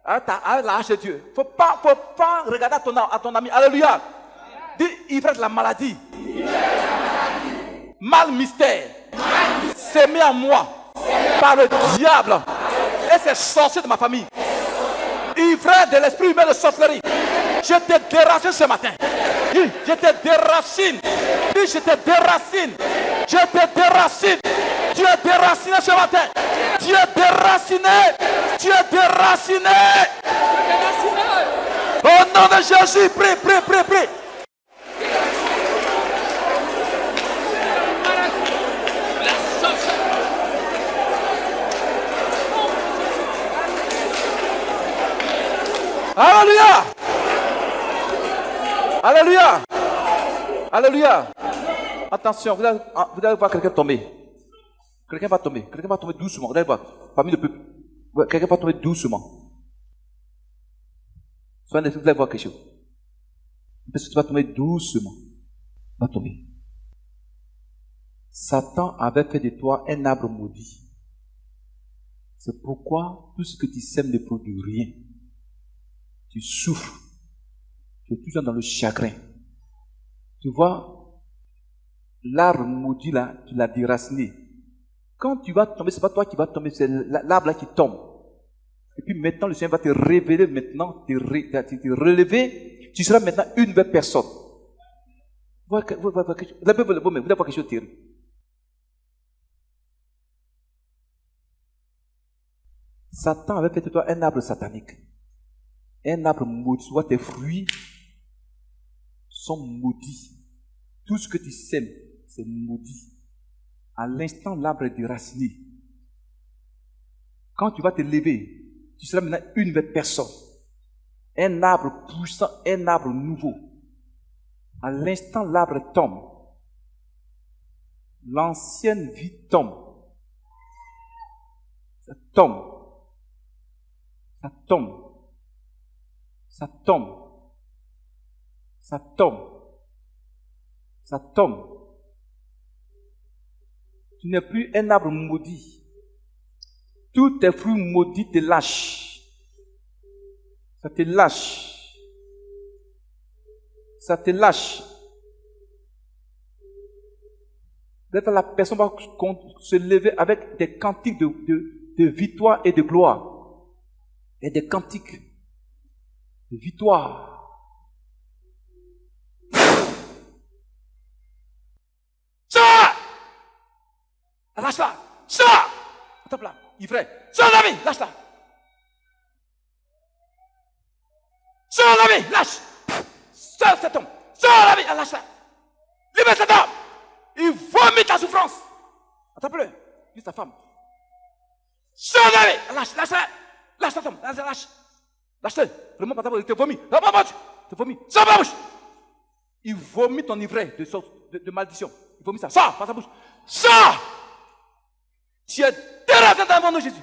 Avec la hache de Dieu. Il ne faut pas regarder à ton ami. Alléluia. Dis ivret de la maladie. Mal mystère. Sémé en moi par le diable et ses sorciers de ma famille. Ivret de l'esprit humain de sorcellerie. Je te déracine ce matin. Je te déracine. Je te déracine. Tu es déraciné ce matin. Tu es déraciné. Au nom de Jésus, prie. Alléluia. Attention, vous allez voir quelqu'un tomber. Quelqu'un va tomber doucement. Vous allez voir, parmi le peuple. Quelqu'un va tomber doucement. Vous allez voir quelque chose. Parce que tu vas tomber doucement. Va tomber. Satan avait fait de toi un arbre maudit. C'est pourquoi tout ce que tu sèmes ne produit rien. Tu souffres. Tu es toujours dans le chagrin. Tu vois, l'arbre maudit là, tu l'as déraciné. Quand tu vas tomber, ce n'est pas toi qui vas tomber, c'est l'arbre là qui tombe. Et puis maintenant, le Seigneur va te révéler maintenant, te relever. Tu seras maintenant une nouvelle personne. Vous allez voir quelque chose de terrible. Satan avait fait de toi un arbre satanique. Un arbre maudit. Soit tes fruits sont maudits. Tout ce que tu sèmes, c'est maudit. À l'instant, l'arbre est déraciné. Quand tu vas te lever, tu seras maintenant une nouvelle personne. Un arbre puissant, un arbre nouveau. À l'instant, l'arbre tombe. L'ancienne vie tombe. Ça tombe. Tu n'es plus un arbre maudit. Tous tes fruits maudits te lâchent. Ça te lâche. La personne va se lever avec des cantiques de victoire et de gloire. Et des cantiques de victoire. Lâche-la! Attends là, ivraie! Sors la vie! Lâche-la! Sors la vie! Lâche! Sors cet homme! Sors la vie! Lâche-la! Libère cet homme! Il vomit ta souffrance! Attends plus! Dis ta femme! Sors la vie! Lâche-la! Lâche cet homme! Lâche-le! Vraiment pas ta bouche! Il te vomit! Sors par la bouche! Il vomit ton ivraie de malédiction. Il vomit ça! Sors par ta bouche! Sors! Tu es déraciné dans le nom de Jésus.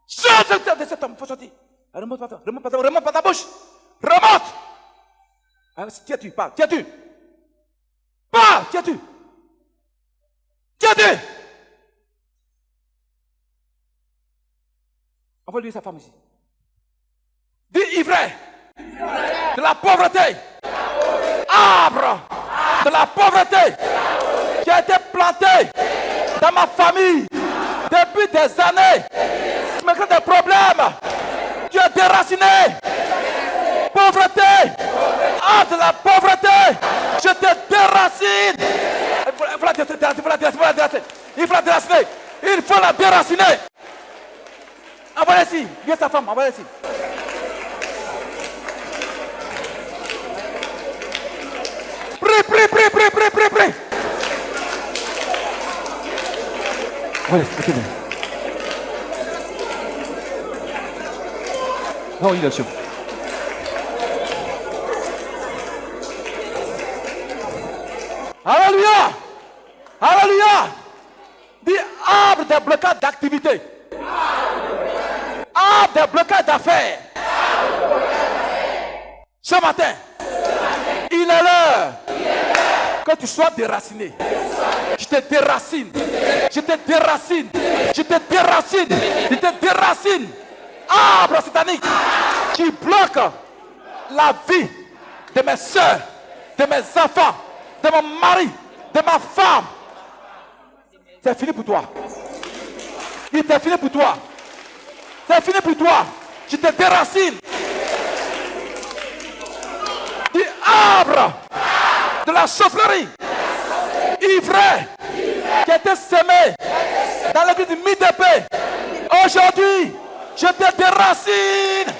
Sors de cet homme, il faut sortir. Remonte pas ta bouche. Remonte. Ah, tiens-tu, parle, tiens-tu. Parle, tiens-tu. Tiens-tu. Envoie-lui sa femme ici. Dis ivraie. De la pauvreté. Arbre de la pauvreté qui a été planté dans ma famille depuis des années. Je me crée des problèmes. Tu es déraciné. Pauvreté. Ah, de la pauvreté. Je te déracine. Il faut la déraciner. Il faut la déraciner. Il faut la déraciner. Envoie-la ici. Viens sa femme. Envoie-la ici. Prie. Voilà, ok. Non, il est chaud. Alléluia. Alléluia. Dis arbre des blocages d'activité. Arbre des blocages d'affaires. Ce matin, il est l'heure que tu sois déraciné. Je te déracine. Je te déracine. Je te déracine. Je te déracine. Arbre satanique qui bloque la vie de mes soeurs, de mes enfants, de mon mari, de ma femme. C'est fini pour toi. Il est fini pour toi. C'est fini pour toi. Je te déracine. Dis arbre de la chaufferie, ivraie, qui a été semé dans l'église du Midépé. Aujourd'hui, je te déracine.